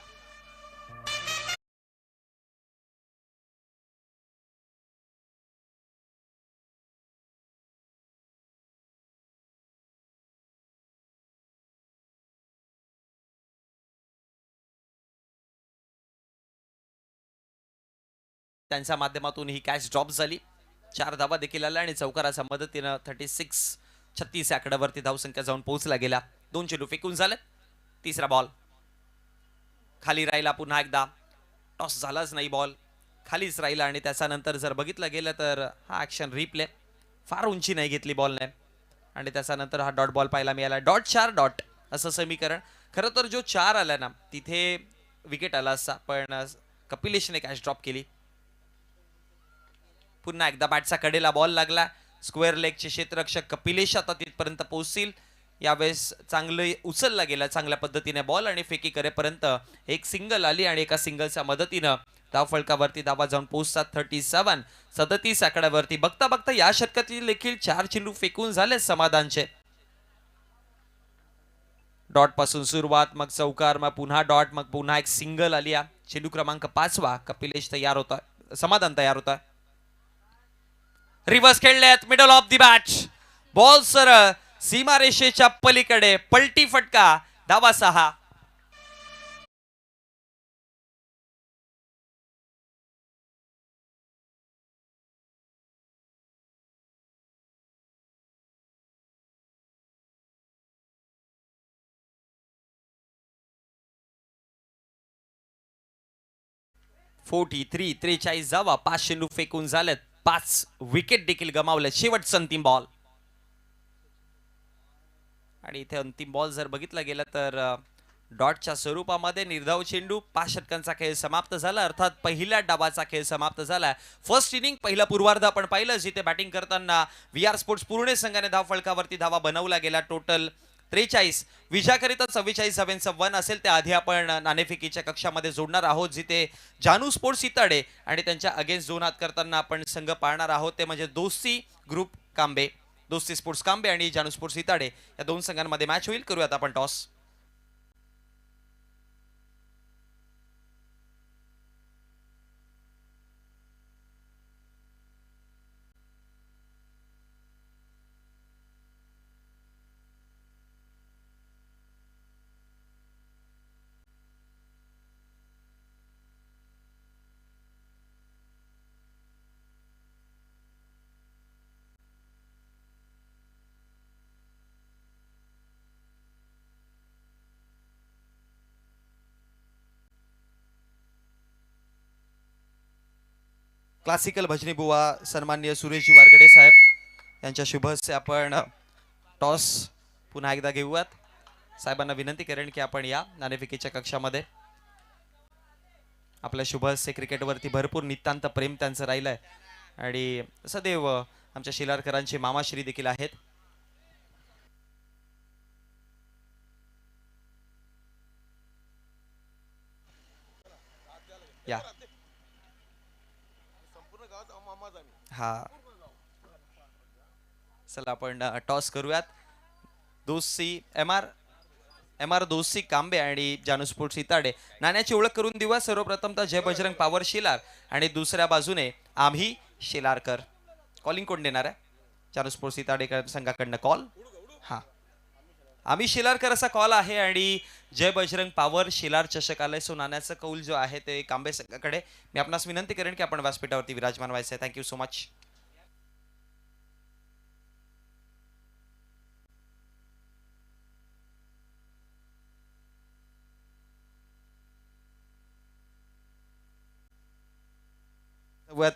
त्यांच्या माध्यमातून ही कॅच ड्रॉप झाली. 4 धावा देखील आल्या आणि चौकाराच्या मदतीनं 36 आकड्यावरती धावसंख्या जाऊन पोहोचला गेला. 2 चेंडू फेकून झाले. तिसरा बॉल खाली राहिला. पुन्हा एकदा टॉस झालाच नाही, बॉल खालीच राहिला आणि त्याच्यानंतर जर बघितलं गेलं तर हा ऍक्शन रिप्ले, फार उंची नाही घेतली बॉलने आणि त्याच्यानंतर हा डॉट बॉल पाहायला मिळाला. डॉट 4 डॉट असं समीकरण. खरं तर जो 4 आला ना तिथे विकेट आला असता, पण कपिलेशने कॅच ड्रॉप केली. पुन्हा एकदा बॅटचा कडेला बॉल लागला. स्क्वेअर लेगचे क्षेत्ररक्षक कपिलेश आता तिथपर्यंत पोहोचतील. यावेळेस चांगलं उचलला गेला चांगल्या पद्धतीने बॉल आणि फेकी करेपर्यंत एक सिंगल आली आणि एका सिंगलच्या मदतीनं धावफलकावरती धावा जाऊन पोहोचतात. 37 आकड्यावरती. बघता बघता या षटकातील देखील 4 चेंडू फेकून झाले समाधानचे. डॉट पासून सुरुवात, मग चौकार, मग पुन्हा डॉट, मग पुन्हा एक सिंगल आली. चेंडू क्रमांक 5 कपिलेश तयार होता, समाधान तयार होता. रिव्हर्स खेळलेत, middle of the bat, ball सरळ सीमारेषेच्या पलीकडे, पलटी फटका. धावा 6. (43) 43 धावा, 5 चेंडू फेकून झालेत, 5 विकेट देखील गमावले. शेवटचा अंतिम बॉल आणि इथे अंतिम बॉल जर बघितला गेला तर डॉटच्या स्वरूपामध्ये निर्धाव चेंडू. 5 षटकांचा खेळ समाप्त झाला, अर्थात पहिल्या डावाचा खेळ समाप्त झाला. फर्स्ट इनिंग पहिला पूर्वार्ध आपण पाहिलं, जिथे बॅटिंग करताना व्ही आर स्पोर्ट्स पुणे संघाने धाव फलकावरती धावा बनवला गेला. टोटल 43. विजयाकरिता 44 धावांचा वन असेल. त्याआधी आपण नाणेफेकीच्या कक्षामध्ये जोडणार आहोत, जिथे जानू स्पोर्ट्स इताडे आणि त्यांच्या अगेन्स्ट 2 हात करताना आपण संघ पाळणार आहोत. ते म्हणजे दोस्ती ग्रुप कांबे, दोस्ती स्पोर्ट्स कांबे आणि जानू स्पोर्ट्स इताडे या 2 संघांमध्ये मॅच होईल. करूयात आपण टॉस. क्लासिकल भजनी बुवा सन्माननीय सुरेश वारगडे साहेब यांच्या शुभ हस्ते आपण टॉस पुन्हा एकदा घेऊयात. साहेबांना विनंती करेन की आपण या नाणेफेकीच्या कक्षामध्ये. आपल्या शुभ हस्ते क्रिकेटवरती भरपूर नितांत प्रेम त्यांचं राहिलंय आणि सदैव आमच्या शिलारकरांचे मामाश्री देखील आहेत. या हा, चला आपण टॉस करूयात. दोस्ती एम आर दोस्ती कांबे आणि जानू स्पोर्ट्स इताडे. नाण्याची ओळख करून देऊया. सर्वप्रथम तर जय बजरंग पॉवर शिलार आणि दुसऱ्या बाजूने आम्ही शिलारकर. कॉलिंग कोण देणार आहे? जानू स्पोर्ट्स इताडे संघाकडनं कॉल. हा, आम्ही शिलारकर असा कॉल आहे आणि जय बजरंग पॉवर शिलार चषक आलाय. सो नाण्याचा कौल जो आहे ते कांबे संघाकडे. मी आपणास विनंती करेन की आपण व्यासपीठावरती विराजमान व्हायचं आहे. Thank you so much.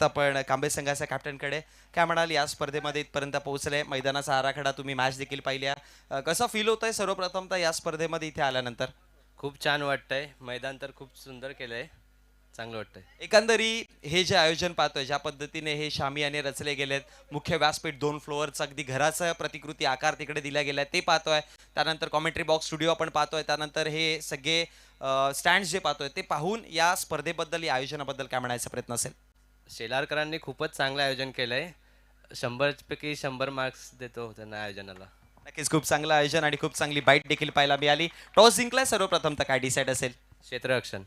आपण कांबे संघाच्या कॅप्टनकडे. काय म्हणाल, या स्पर्धेमध्ये इथपर्यंत पोहोचले, मैदानाचा आराखडा तुम्ही मॅच देखील पाहिली, कसा फील होत आहे सर्वप्रथम तर या स्पर्धेमध्ये इथे आल्यानंतर? खूप छान वाटतंय. मैदान तर खूप सुंदर केलंय. चांगलं वाटतंय. एकंदरी हे जे आयोजन पाहतोय, ज्या पद्धतीने हे शामियाने रचले गेलेत, मुख्य व्यासपीठ 2 फ्लोअरचं अगदी घराचा प्रतिकृती आकार तिकडे दिला गेलाय ते पाहतोय. त्यानंतर कॉमेंट्री बॉक्स स्टुडिओ आपण पाहतोय. त्यानंतर हे सगळे स्टँड्स जे पाहतोय ते पाहून या स्पर्धेबद्दल, या आयोजनाबद्दल काय म्हणायचा प्रयत्न असेल? शेलारकरांनी खूपच चांगलं आयोजन केलंय. 100 पैकी 100 मार्क्स देतो त्यांना आयोजनाला. नक्कीच खूप चांगलं आयोजन आणि खूप चांगली बाईट देखील पाहायला मिळाली. टॉस जिंकलाय सर्वप्रथम, तर काय डिसाईड असेल? क्षेत्ररक्षण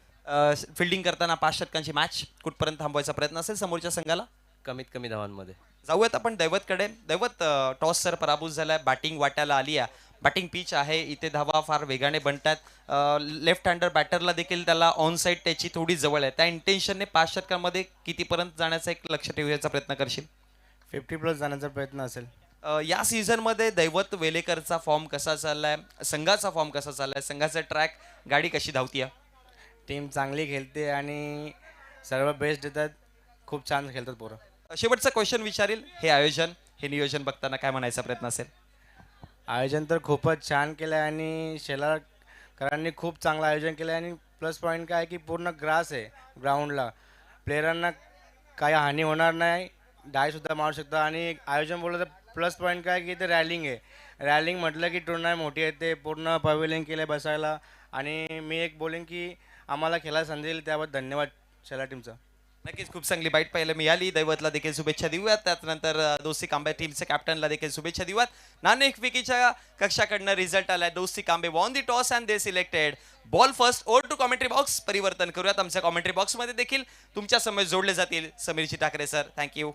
फिल्डिंग करताना 5 षटकांची मॅच कुठपर्यंत थांबवायचा प्रयत्न असेल समोरच्या संघाला? कमीत कमी धावांमध्ये. जाऊयात आपण दैवतकडे. दैवत, टॉस सर पराभूत झालाय, बॅटिंग वाट्याला आली आहे. बॅटिंग पिच आहे, इथे धावा फार वेगाने बनतात. लेफ्ट हँडर बॅटरला देखील त्याला ऑन साईड त्याची थोडी जवळ आहे. त्या इंटेन्शनने 5 षटकांमध्ये कितीपर्यंत जाण्याचा एक लक्ष ठेवण्याचा प्रयत्न करशील? 50+ जाण्याचा प्रयत्न असेल. या सीझनमध्ये दैवत वेलेकरचा फॉर्म कसा चाललाय, संघाचा फॉर्म कसा चाललाय, संघाचा ट्रॅक, गाडी कशी धावतीये? टीम चांगली खेळते आणि सर्व बेस्ट देतात. खूप छान खेळतात पोरं. शेवटचा क्वेश्चन विचारील, हे आयोजन, हे नियोजन बघताना काय म्हणायचा प्रयत्न असेल? आयोजन तर खूपच छान केलं आहे आणि शेलारकरांनी खूप चांगलं आयोजन केलं आहे. आणि प्लस पॉईंट काय आहे की पूर्ण ग्रास आहे ग्राउंडला. प्लेयरांना काही हानी होणार नाही, डायसुद्धा मारू शकतात. आणि आयोजन बोललं तर प्लस पॉईंट काय की ते रॅलिंग आहे. रॅलिंग म्हटलं की टुर्नामेंट मोठी आहे, ते पूर्ण पवेलियन केलं बसायला. आणि मी एक बोलेन की आम्हाला खेळायला संधी दिली त्याबद्दल धन्यवाद शेलार टीमचा. नक्कीच खूप चांगली बाईट पाहायला मिळाली. दैवतला देखील शुभेच्छा देऊयात. त्यानंतर दोस्ती कांबे टीमच्या कॅप्टनला देखील शुभेच्छा देऊयात. नाणेफेकीच्या कक्षाकडनं रिझल्ट आलाय. Dosti Kambe won the toss and they selected ball first. Over to commentary box. परिवर्तन करूयात. आमच्या कॉमेंट्री बॉक्समध्ये देखील तुमच्या समोर जोडले जातील समीरजी Thackeray sir. Thank you.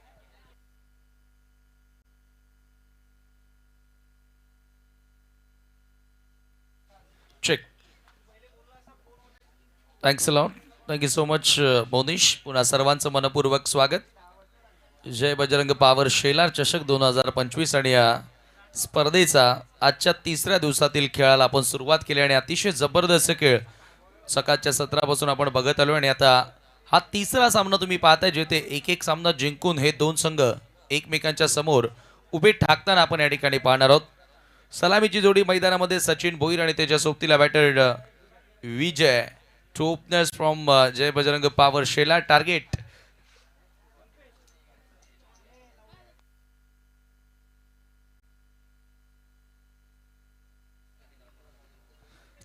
Check. Thanks a lot. Thank you so much Monish. पुन्हा सर्वांचं मनपूर्वक स्वागत. जय बजरंग पावर शेलार चषक 2025 आणि या स्पर्धेचा आजच्या 3ऱ्या दिवसातील खेळाला आपण सुरुवात केली आणि अतिशय जबरदस्त खेळ सकाळच्या सत्रापासून आपण बघत आलो. आणि आता हा 3रा सामना तुम्ही पाहताय, जेथे एक एक सामना जिंकून हे 2 संघ एकमेकांच्या समोर उभे ठाकताना आपण या ठिकाणी पाहणार आहोत. सलामीची जोडी मैदानामध्ये सचिन भोईर आणि त्याच्या सोबतीला batter Vijay. Two openers from Jay Bajrang power Shelar. Target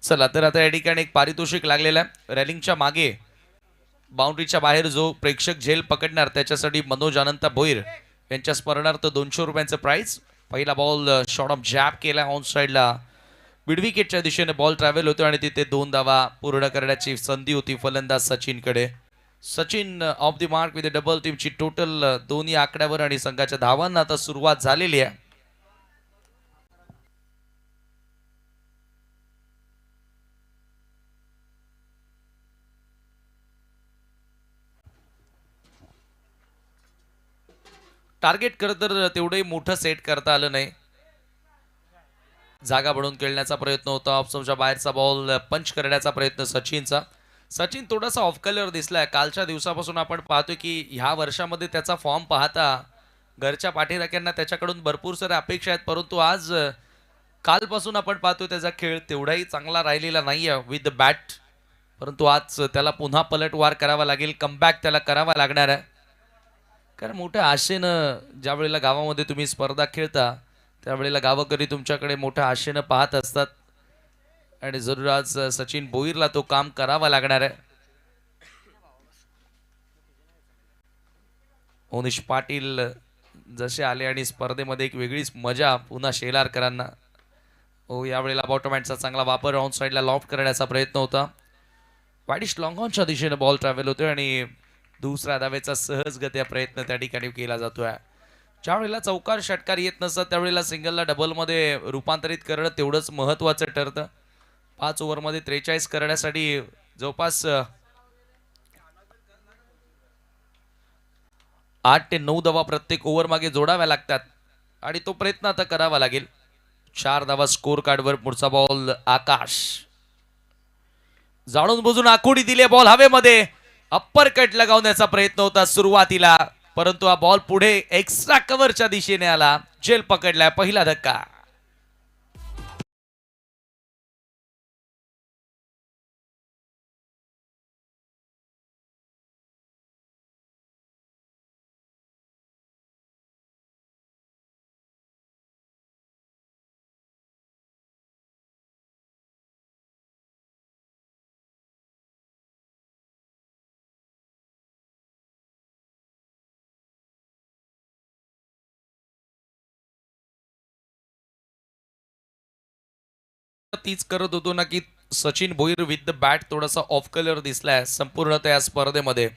चला तर आता या ठिकाणी एक पारितोषिक लागलेलं आहे. रॅलिंगच्या मागे बाउंड्रीच्या बाहेर जो प्रेक्षक झेल पकडणार त्याच्यासाठी मनोज अनंता भोईर यांच्या स्मरणार्थ 200 रुपयांचं प्राइज. पहिला बॉल शॉर्ट ऑफ जॅब केला ऑन साईडला. मिडविकेटच्या दिशेने बॉल ट्रॅव्हल होतो आणि तिथे 2 धावा पूर्ण करण्याची संधी होती फलंदाज सचिनकडे. Sachin off the mark with double. टीमची टोटल दोन्ही आकड्यावर आणि संघाच्या धावांना आता सुरुवात झालेली आहे. टार्गेट खरं तर तेवढंही मोठं सेट करता आलं नाही. जागा बनवून खेळण्याचा प्रयत्न होता. ऑफस्टंपच्या बाहेरचा बॉल पंच करण्याचा प्रयत्न सचिनचा. सचिन थोडासा ऑफ कलर दिसलाय. कालच्या दिवसापासून आपण पाहतोय की ह्या वर्षामध्ये त्याचा फॉर्म पाहता घरच्या पाठीराख्यांना त्याच्याकडून भरपूर साऱ्या अपेक्षा आहेत, परंतु आज कालपासून आपण पाहतोय त्याचा खेळ तेवढाही चांगला राहिलेला नाही आहे विथ द बॅट. परंतु आज त्याला पुन्हा पलटवार करावा लागेल, कमबॅक त्याला करावा लागणार आहे. कारण मोठ्या आशेनं ज्या वेळेला गावामध्ये तुम्ही स्पर्धा खेळता त्यावेळेला गावकरी तुमच्याकडे मोठ्या आशेनं पाहत असतात आणि जरूर आज सचिन भोईरला तो काम करावा लागणार आहे. मोनिश पाटील जसे आले आणि स्पर्धेमध्ये एक वेगळीच मजा पुन्हा शेलारकरांना. हो, यावेळेला बॉटम हँडचा चांगला वापर. ऑन साईडला लॉफ्ट करण्याचा प्रयत्न होता. वाईडिश लॉंग ऑनच्या दिशेने बॉल ट्रॅव्हल होतोय आणि दुसऱ्या धावेचा सहजगत्या प्रयत्न त्या ठिकाणी केला जातोय. ज्या वेळेला चौकार षटकार येत नसतात त्यावेळेला सिंगलला डबलमध्ये रूपांतरित करणं तेवढंच महत्त्वाचं ठरतं. 5 ओव्हरमध्ये 43 करण्यासाठी जवळपास 8 ते 9 धावा प्रत्येक ओव्हर मागे जोडाव्या लागतात आणि तो प्रयत्न आता करावा लागेल. 4 धावा स्कोर कार्डवर. पुढचा बॉल आकाश. जाणून बुजून आखुडी दिली बॉल हवेमध्ये. अप्पर कट लगावण्याचा प्रयत्न होता सुरुवातीला, परंतु हा बॉल पुढे एक्स्ट्रा कव्हरच्या दिशेने आला. जेल पकडलाय. पहिला धक्का. तीच करत होतो ना की Sachin Bhoir with the bat थोडासा ऑफ कलर दिसलाय संपूर्ण या स्पर्धेमध्ये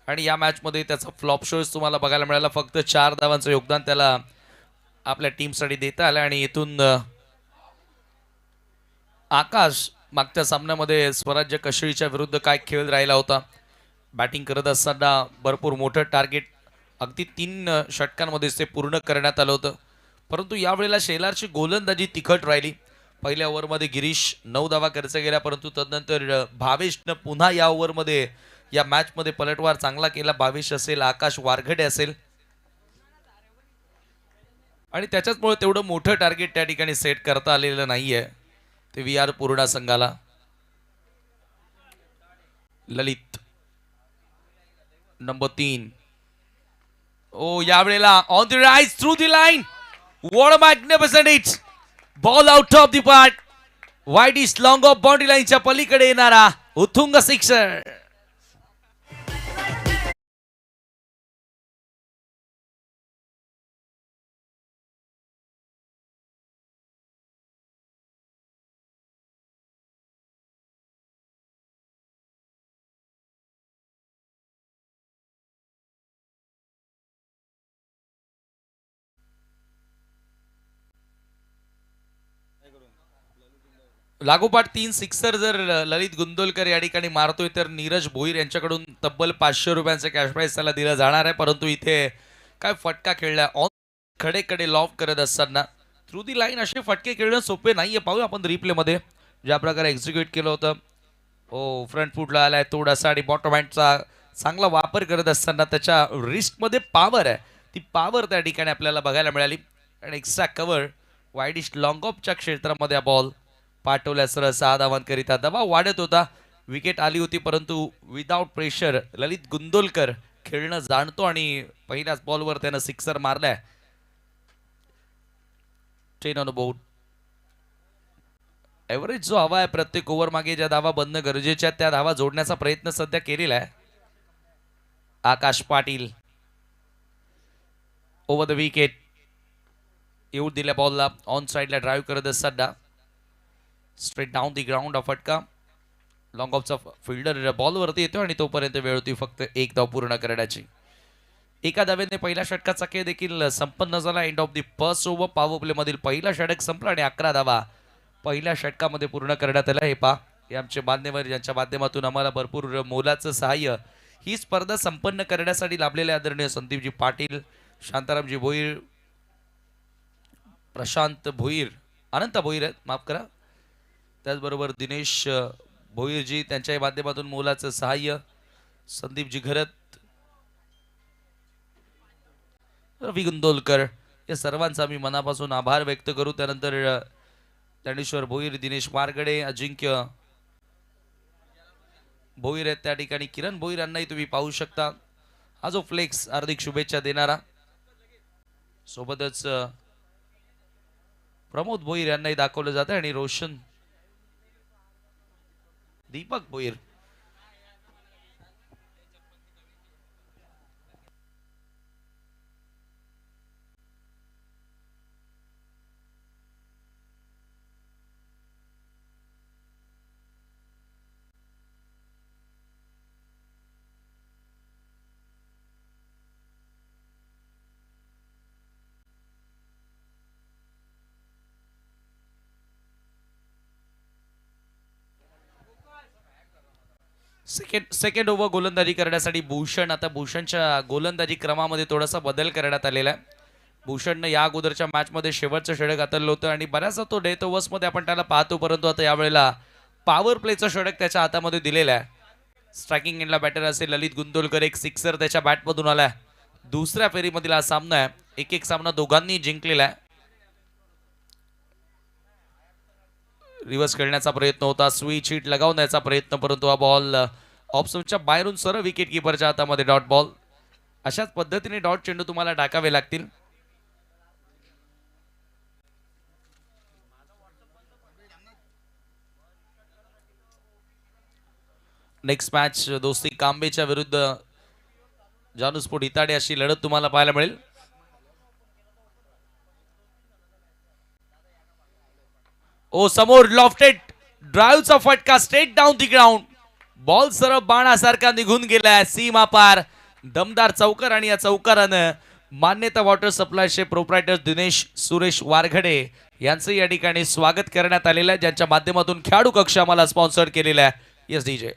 आणि या मॅचमध्ये त्याचा फ्लॉप शोज तुम्हाला बघायला मिळाला. फक्त 4 धावांचं योगदान त्याला आपल्या टीमसाठी देता आलं आणि इथून आकाश मागच्या सामन्यामध्ये स्वराज्य कशळीच्या विरुद्ध काय खेळ राहिला होता. बॅटिंग करत असताना भरपूर मोठं टार्गेट अगदी 3 षटकांमध्येच ते पूर्ण करण्यात आलं होतं. परंतु यावेळेला शेलारची गोलंदाजी तिखट राहिली. पहिल्या ओव्हरमध्ये गिरीश 9 धावा खर्च केल्या, परंतु तदनंतर भावेशनं पुन्हा या ओव्हरमध्ये या मॅचमध्ये पलटवार चांगला केला. भावेश असेल, आकाश वारघडे असेल आणि त्याच्याचमुळे तेवढं मोठं टार्गेट त्या ठिकाणी सेट करता आलेलं नाहीये ते VR पूर्णा संघाला. ललित नंबर 3 ओ यावेळेला on the right through the line. What a magnificent hit. Ball out of the park. Wide is long of boundary लाईनच्या पलीकडे येणारा उथुंग सिक्सर. लागोपाठ 3 सिक्सर जर ललित गुंदोलकर या ठिकाणी मारतोय तर नीरज भोईर यांच्याकडून तब्बल 500 रुपयांचं कॅश प्राइज त्याला दिलं जाणार आहे. परंतु इथे काय फटका खेळला ऑन खडे कडे लॉफ करत असताना थ्रू दी लाईन असे फटके खेळणं सोपे नाहीये. पाहूया आपण रिप्ले मध्ये ज्या प्रकारे एक्झिक्यूट केलं होतं. ओ फ्रंट फुटला आलाय थोडासा आणि बॉटम हँडचा चांगला वापर करत असताना त्याच्या रिस्टमध्ये पॉवर आहे, ती पॉवर त्या ठिकाणी आपल्याला बघायला मिळाली. आणि एक्स्ट्रा कव्हर वाईडिश लॉंग ऑफच्या क्षेत्रामध्ये हा बॉल पाठवल्यासह 6 धावांकरिता दबाव वाढत होता. विकेट आली होती परंतु विदाउट प्रेशर ललित गुंदोलकर खेळणं जाणतो आणि पहिल्याच बॉलवर त्यानं सिक्सर मारलाय. 10 on board. एव्हरेज जो हवा आहे प्रत्येक ओव्हर मागे ज्या धावा बनणं गरजेच्या आहेत त्या धावा जोडण्याचा प्रयत्न सध्या केलेला आहे आकाश पाटील. ओव्हर द विकेट येऊ दिल्या बॉलला ऑन साइडला ड्राईव्ह करत असताना स्ट्रेट डाऊन दी ग्राउंड हा फटका. लॉंग ऑफचा फिल्डर बॉलवरती येतो आणि तोपर्यंत वेळ होती फक्त 1 धाव पूर्ण करण्याची. एका धावेने पहिल्या षटकाचा खेळ देखील संपन्न झाला. End of the first over. Power play मधील पहिला षटक संपला आणि 11 धावा पहिल्या षटकामध्ये पूर्ण करण्यात आला. हे पहा हे आमचे मान्यवर ज्यांच्या माध्यमातून आम्हाला भरपूर मोलाचं सहाय्य ही स्पर्धा संपन्न करण्यासाठी लाभलेले आदरणीय संदीपजी पाटील, शांतारामजी भोईर, प्रशांत भोईर, अनंत भोईर आहेत माफ करा, त्याचबरोबर दिनेश भोईरजी त्यांच्या माध्यमातून मोलाचं सहाय्य, संदीपजी घरत, रवी गुंदोलकर या सर्वांचा मी मनापासून आभार व्यक्त करू. त्यानंतर ज्ञानेश्वर भोईर, दिनेश वारगडे, अजिंक्य भोईर आहेत त्या ठिकाणी. किरण भोईर यांनाही तुम्ही पाहू शकता. हा जो फ्लेक्स हार्दिक शुभेच्छा देणारा, सोबतच प्रमोद भोईर यांनाही दाखवलं जातं आणि रोशन दीपक भोईर. सेकंड ओव्हर गोलंदाजी करण्यासाठी भूषण. आता भूषणच्या गोलंदाजी क्रमामध्ये थोडासा बदल करण्यात आलेला आहे. भूषणनं या अगोदरच्या मॅचमध्ये शेवटचं षटक हाताळलं होतं आणि बऱ्याचदा तो डेथ ओव्हर्समध्ये आपण त्याला पाहतो, परंतु आता यावेळेला पॉवर प्लेचं षटक त्याच्या हातामध्ये दिलेलं आहे. स्ट्रायकिंग एंडला बॅटर असेल ललित गुंदोलकर. एक सिक्सर त्याच्या बॅटमधून आलाय. दुसऱ्या फेरीमधील हा सामना आहे. एक सामना दोघांनी जिंकलेला आहे. रिव्हर्स खेळण्याचा प्रयत्न होता, स्विच हिट लगावण्याचा प्रयत्न, परंतु हा बॉल ऑप्शनच्या बाहेरून सरळ विकेट किपरच्या हातामध्ये डॉट बॉल. अशाच पद्धतीने डॉट चेंडू तुम्हाला टाकावे लागतील. नेक्स्ट मॅच दोस्ती कांबेच्या विरुद्ध जानूस्फोट हिताडे अशी लढत तुम्हाला पाहायला मिळेल. ओ समोर लॉफ्टेड ड्राईव्हचा फटका straight down the ground. Ball सरळ बाणासारखा निघून गेलाय सीमा पार. दमदार चौकार आणि या चौकारानं मान्यता वॉटर सप्लायचे प्रोप्रायटर दिनेश सुरेश वारघडे यांचं या ठिकाणी स्वागत करण्यात आलेलं आहे, ज्यांच्या माध्यमातून खेळाडू कक्ष आम्हाला स्पॉन्सर केलेला आहे. Yes DJ.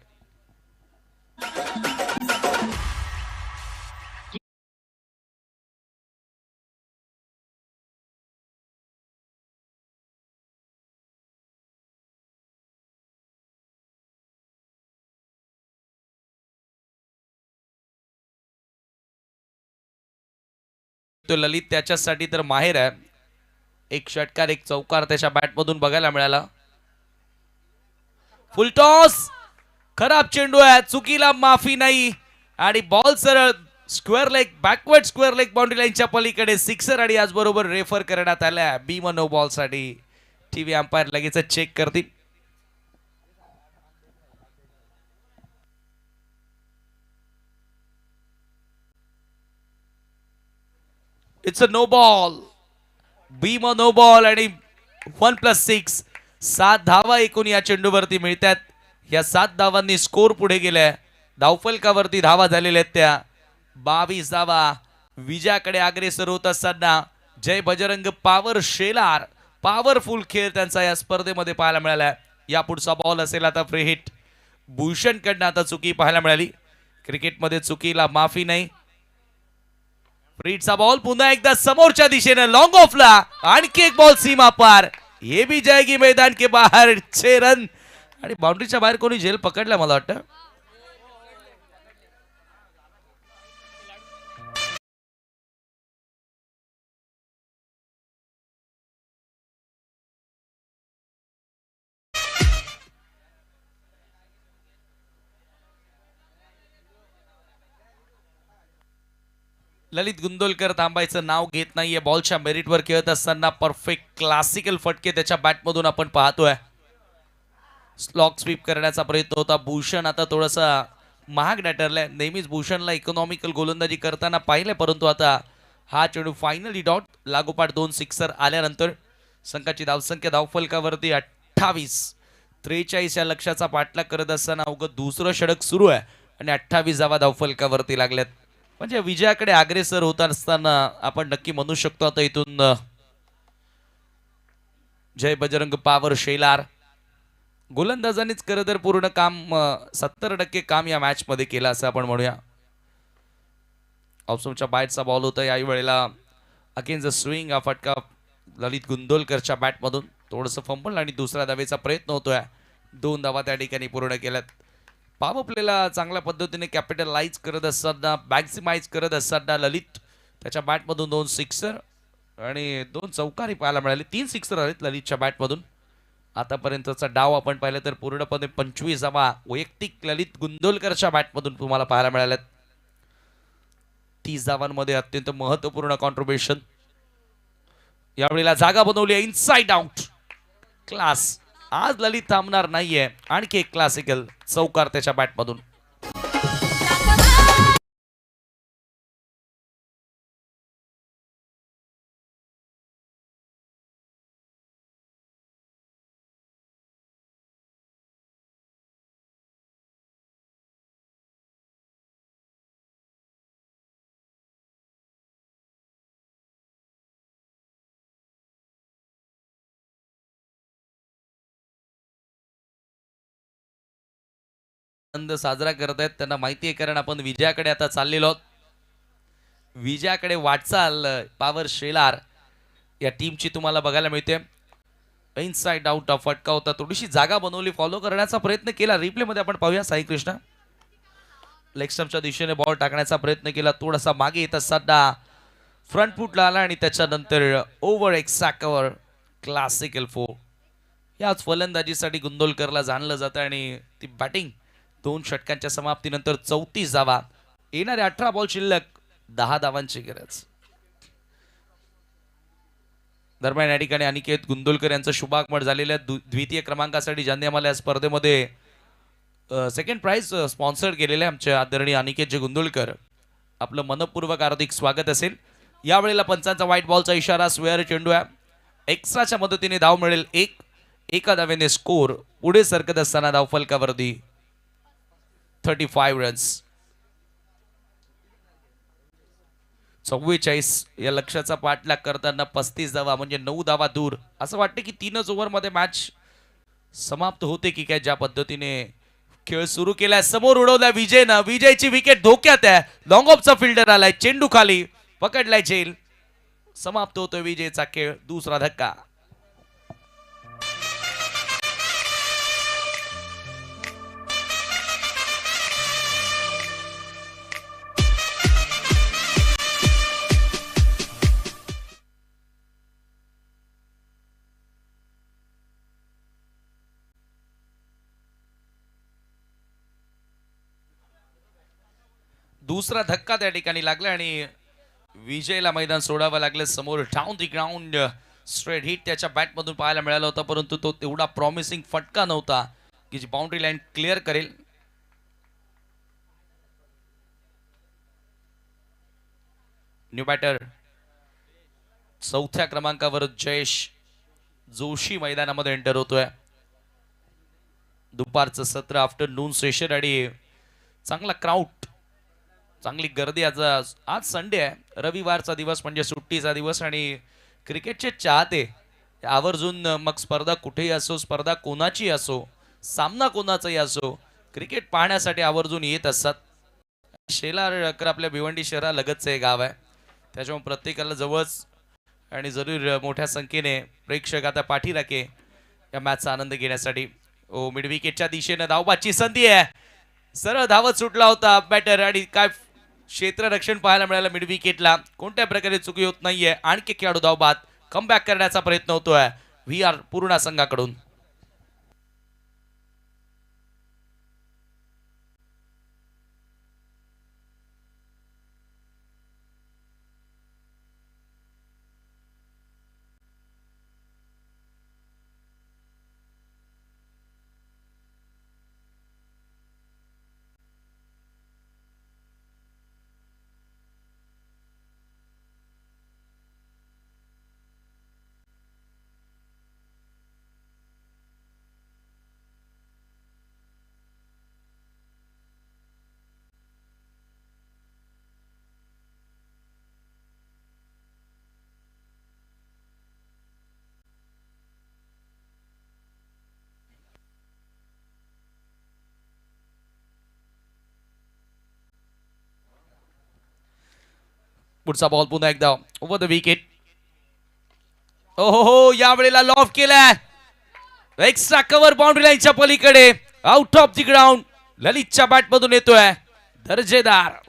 तो ललित त्याच्यासाठी तर माहेर आहे. एक षटकार एक चौकार त्याच्या बॅटमधून बघायला मिळाला. फुल टॉस, खराब चेंडू आहे, चुकीला माफी नाही आणि बॉल सरळ square leg backward square leg boundary लाईनच्या पलीकडे सिक्सर आणि याचबरोबर रेफर करण्यात आल्या बीम नो बॉल साठी. टीव्ही अंपायर लगेच चेक करतील. It's a no ball. Beam no ball आणि 1+6 7 धावा एकूण या चेंडूवरती मिळतात. या 7 धावांनी स्कोर पुढे गेलाय. धावफलकावरती धावा झालेल्या आहेत त्या 22 धावा. विजयाकडे अग्रेसर होत असताना जय बजरंग पावर शेलार पॉवरफुल खेळ त्यांचा या स्पर्धेमध्ये पाहायला मिळाला. या पुढचा बॉल असेल आता फ्री हिट. भूषणकडनं आता चुकी पाहायला मिळाली. क्रिकेटमध्ये चुकीला माफी नाही. फ्रीटचा बॉल पुन्हा एकदा समोरच्या दिशेने लॉंग ऑफला. आणखी एक बॉल सीमा पार. ये भी जाएगी मैदान के बाहर. 6 रन आणि बाउंड्रीच्या बाहेर कोणी झेल पकडला मला वाटतं. ललित गुंदोलकर थांबायचं नाव घेत नाहीये. बॉलच्या मेरिटवर खेळत असताना परफेक्ट क्लासिकल फटके त्याच्या बॅटमधून आपण पाहतोय. स्लॉक स्वीप करण्याचा प्रयत्न होता. भूषण आता थोडासा महाग ठरलाय. नेहमीच भूषणला इकॉनॉमिकल गोलंदाजी करताना पाहिलंय, परंतु आता हा चेंडू फायनली डॉट. लागोपाठ 2 सिक्सर आल्यानंतर संघाची धावसंख्या धावफलकावरती 28. 43 या लक्ष्याचा पाठलाग करत असताना अवघं दुसरं षटक सुरू आहे आणि 28 धावा धावफलकावरती लागल्यात. म्हणजे विजयाकडे अग्रेसर होत असताना आपण नक्की म्हणू शकतो आता इथून जय बजरंग पावर शेलार गोलंदाजांनीच खरं तर पूर्ण काम 70% काम या मॅच मध्ये केलं असं आपण म्हणूया. ऑप्शनच्या बाहेरचा बॉल होता. याही वेळेला अगेन्स्ट द स्विंग हा फटका ललित गुंदोलकरच्या बॅटमधून थोडंसं फंबल आणि दुसऱ्या धावेचा प्रयत्न होतोय. 2 धावा त्या ठिकाणी पूर्ण केल्यात. पॉवर प्लेला चांगल्या पद्धतीने कॅपिटलाइज करत असताना मॅक्सिमाइज करत असताना ललित त्याच्या बॅटमधून 2 सिक्सर आणि 2 चौकारी पाहायला मिळाले. 3 सिक्सर आलेत ललितच्या बॅटमधून. आतापर्यंतचा डाव आपण पाहिलं तर पूर्णपणे 25 धावा वैयक्तिक ललित गुंदोलकरच्या बॅटमधून तुम्हाला पाहायला मिळाल्यात. 30 धावांमध्ये अत्यंत महत्वपूर्ण कॉन्ट्रीब्युशन. यावेळेला जागा बनवली इनसाइड आउट. क्लास. आज ललित थांबणार नाहीये. आणखी एक क्लासिकल चौकार त्याच्या बॅटमधून. आनंद साजरा करत आहेत. त्यांना माहिती आहे कारण आपण विजयाकडे आता चाललेलो आहोत. विजयाकडे वाटचाल पॉवर शेलार या टीमची तुम्हाला बघायला मिळते. इनसाइड आउट फटका होता. थोडीशी जागा बनवली. फॉलो करण्याचा प्रयत्न केला. रिप्ले मध्ये आपण पाहूया. साई कृष्णा लेग स्टंपच्या दिशेने बॉल टाकण्याचा प्रयत्न केला. थोडासा मागे येत असताना फ्रंट फुटला आला आणि त्याच्यानंतर ओव्हर एक्सॅकवर क्लासिकल 4. याच फलंदाजीसाठी गुंदोलकरला जाणलं जातं आणि ती बॅटिंग 2 षटकांच्या समाप्तीनंतर 34 धावा. येणारे 18 बॉल शिल्लक 10 धावांची गरज. दरम्यान या ठिकाणी अनिकेत गुंदोलकर यांचं शुभागमन झालेल्या द्वितीय क्रमांकासाठी ज्यांनी आम्हाला या स्पर्धेमध्ये सेकंड प्राइज स्पॉन्सर केलेलं आहे आमचे आदरणीय अनिकेत जे गुंदोलकर. आपलं मनपूर्वक हार्दिक स्वागत असेल. यावेळेला पंचांचा व्हाईट बॉलचा इशारा. स्वेअर चेंडू आहे. एक्स्ट्राच्या मदतीने धाव मिळेल. एका धावेने स्कोर पुढे सरकत असताना धावफलकावरती 35 रन्स. 44 या लक्ष्याचा पाठलाग करताना 35 धावा म्हणजे 9 धावा दूर. असं वाटतं की 3च ओव्हरमध्ये मॅच समाप्त होते की काय, ज्या पद्धतीने खेळ सुरू केलाय. समोर उडवलाय विजयनं, विजयची विकेट धोक्यात आहे. लॉंग ऑफचा फिल्डर आलाय, चेंडू खाली पकडलाय झेल. समाप्त होतोय विजयचा खेळ. दुसरा धक्का. दुसरा धक्का त्या ठिकाणी लागला आणि विजयला मैदान सोडावं लागलं. समोर down the ground straight hit त्याच्या बॅटमधून पाहायला मिळाला होता, परंतु तो तेवढा प्रॉमिसिंग फटका नव्हता की जी बाउंड्री लाईन क्लिअर करेल. न्यू बॅटर चौथ्या क्रमांकावर जयेश जोशी मैदानामध्ये एंटर होतोय. दुपारचं सत्र, आफ्टरनून सेशन आणि चांगला क्राऊड, चांगली गर्दी. आज संडे आहे, रविवारचा दिवस म्हणजे सुट्टीचा दिवस आणि क्रिकेटचे चाहते आवर्जून मग स्पर्धा कुठेही असो, स्पर्धा कोणाची असो, सामना कोणाचाही असो, क्रिकेट पाहण्यासाठी आवर्जून येत असतात. शेलार आपल्या भिवंडी शहरालगतचं हे गाव आहे, त्याच्यामुळे प्रत्येकाला जवळच आणि जरूर मोठ्या संख्येने प्रेक्षक आता पाठीराखे या मॅचचा आनंद घेण्यासाठी. ओ मिड विकेटच्या दिशेने धावबाची संधी आहे. सरळ धावत सुटला होता बॅटर आणि काय क्षेत्ररक्षण पाहायला मिळालं मिड विकेटला. कोणत्या प्रकारे चुकी होत नाहीये. आणखी खेळाडू धावबाद कमबॅक करण्याचा प्रयत्न होतोय VR पूर्णा संघाकडून. पुढचा बॉल पुन्हा एकदा ओव्हर द विकेट. ओहो, या वेळेला लॉफ केलाय. एक्स्ट्रा कव्हर बाउंड्री लाईनच्या पलीकडे, आउट ऑफ द ग्राउंड. ललितच्या बॅटमधून येतोय दर्जेदार.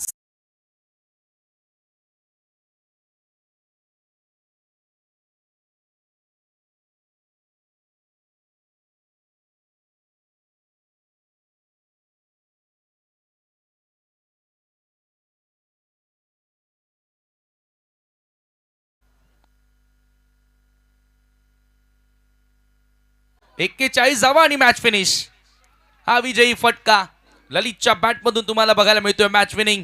एक्केचाळीस धावा आणि मॅच फिनिश. हा विजयी फटका ललितच्या बॅटमधून तुम्हाला बघायला मिळतोय. मॅच विनिंग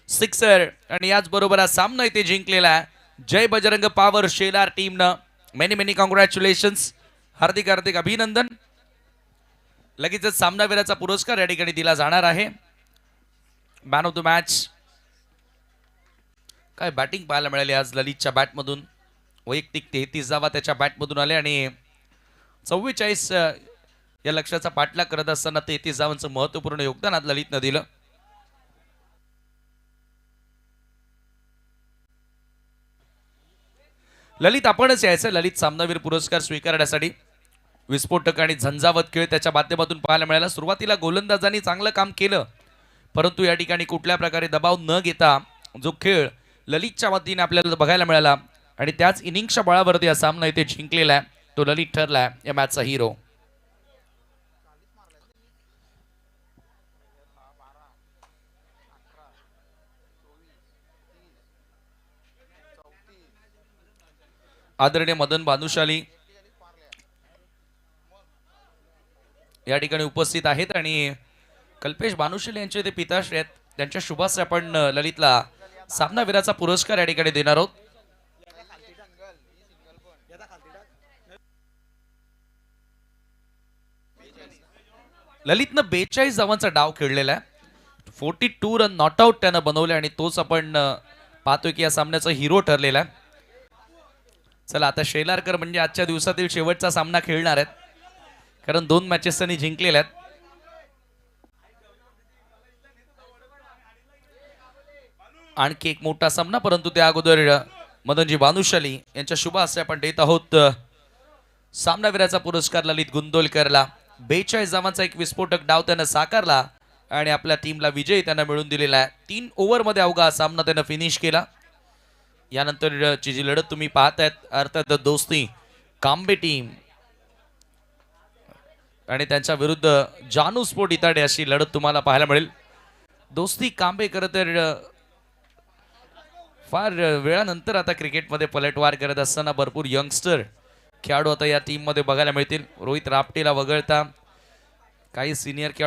सिक्सर आणि याच बरोबर हा सामना इथे जिंकलेला आहे जय बजरंग पॉवर शेलार टीमनं. मेनी मेनी कॉंग्रॅच्युलेशन्स, हार्दिक हार्दिक अभिनंदन. लगेचच सामनावीराचा पुरस्कार या ठिकाणी दिला जाणार आहे. Man of the match. काय बॅटिंग पाहायला मिळाली आज ललितच्या बॅटमधून. वैयक्तिक 33 धावा त्याच्या बॅटमधून आले आणि 44 या लक्ष्याचा पाठलाग करत असताना 33 धावांचं महत्वपूर्ण योगदान आज ललितनं दिलं. ललित आपणच यायचं ललित सामनावीर पुरस्कार स्वीकारण्यासाठी. विस्फोटक आणि झंझावत खेळ त्याच्या माध्यमातून पाहायला मिळाला. सुरुवातीला गोलंदाजांनी चांगलं काम केलं, परंतु या ठिकाणी कुठल्या प्रकारे दबाव न घेता जो खेळ ललितच्या वतीने आपल्याला बघायला मिळाला आणि त्याच इनिंगच्या बळावरती हा सामना इथे जिंकलेला आहे. तो ललित ठरला या मॅचचा हिरो. आदरणीय मदन भानुशाली या ठिकाणी उपस्थित आहेत आणि कल्पेश भानुशाली यांचे ते पिताश्री आहेत. त्यांच्या शुभास आपण ललितला सामनावीराचा पुरस्कार या ठिकाणी देणार आहोत. ललितनं 42 धावांचा डाव खेळलेला आहे. 42 रन नॉट आउट त्यानं बनवले आणि तोच आपण पाहतोय की या सामन्याचा हिरो ठरलेला आहे. चला आता शेलारकर म्हणजे आजच्या दिवसातील शेवटचा सामना खेळणार आहेत, कारण 2 मॅचेस त्यांनी जिंकलेल्या आहेत. आणखी एक मोठा सामना, परंतु त्या अगोदर मदनजी भानुशाली यांच्या शुभ हस्ते आपण देत आहोत सामनावीराचा पुरस्कार ललित गुंदोलकरला. 42 धावांचा एक विस्फोटक डाव त्यानं साकारला आणि आपल्या टीमला विजय त्यांना मिळवून दिलेला आहे. 3 ओव्हरमध्ये अवघा हा सामना त्यानं फिनिश केला. यानंतरची जी लढत तुम्ही पाहतायत अर्थात दोस्ती कांबे टीम आणि त्यांच्या विरुद्ध जानू स्पोर्ट इताडे अशी लढत तुम्हाला पाहायला मिळेल. दोस्ती कांबे खरं तर फार वेळानंतर आता क्रिकेटमध्ये पलटवार करत असताना भरपूर यंगस्टर खेळाडू आता या टीममध्ये बघायला मिळतील. रोहित रापटेला वगळता काही सिनियर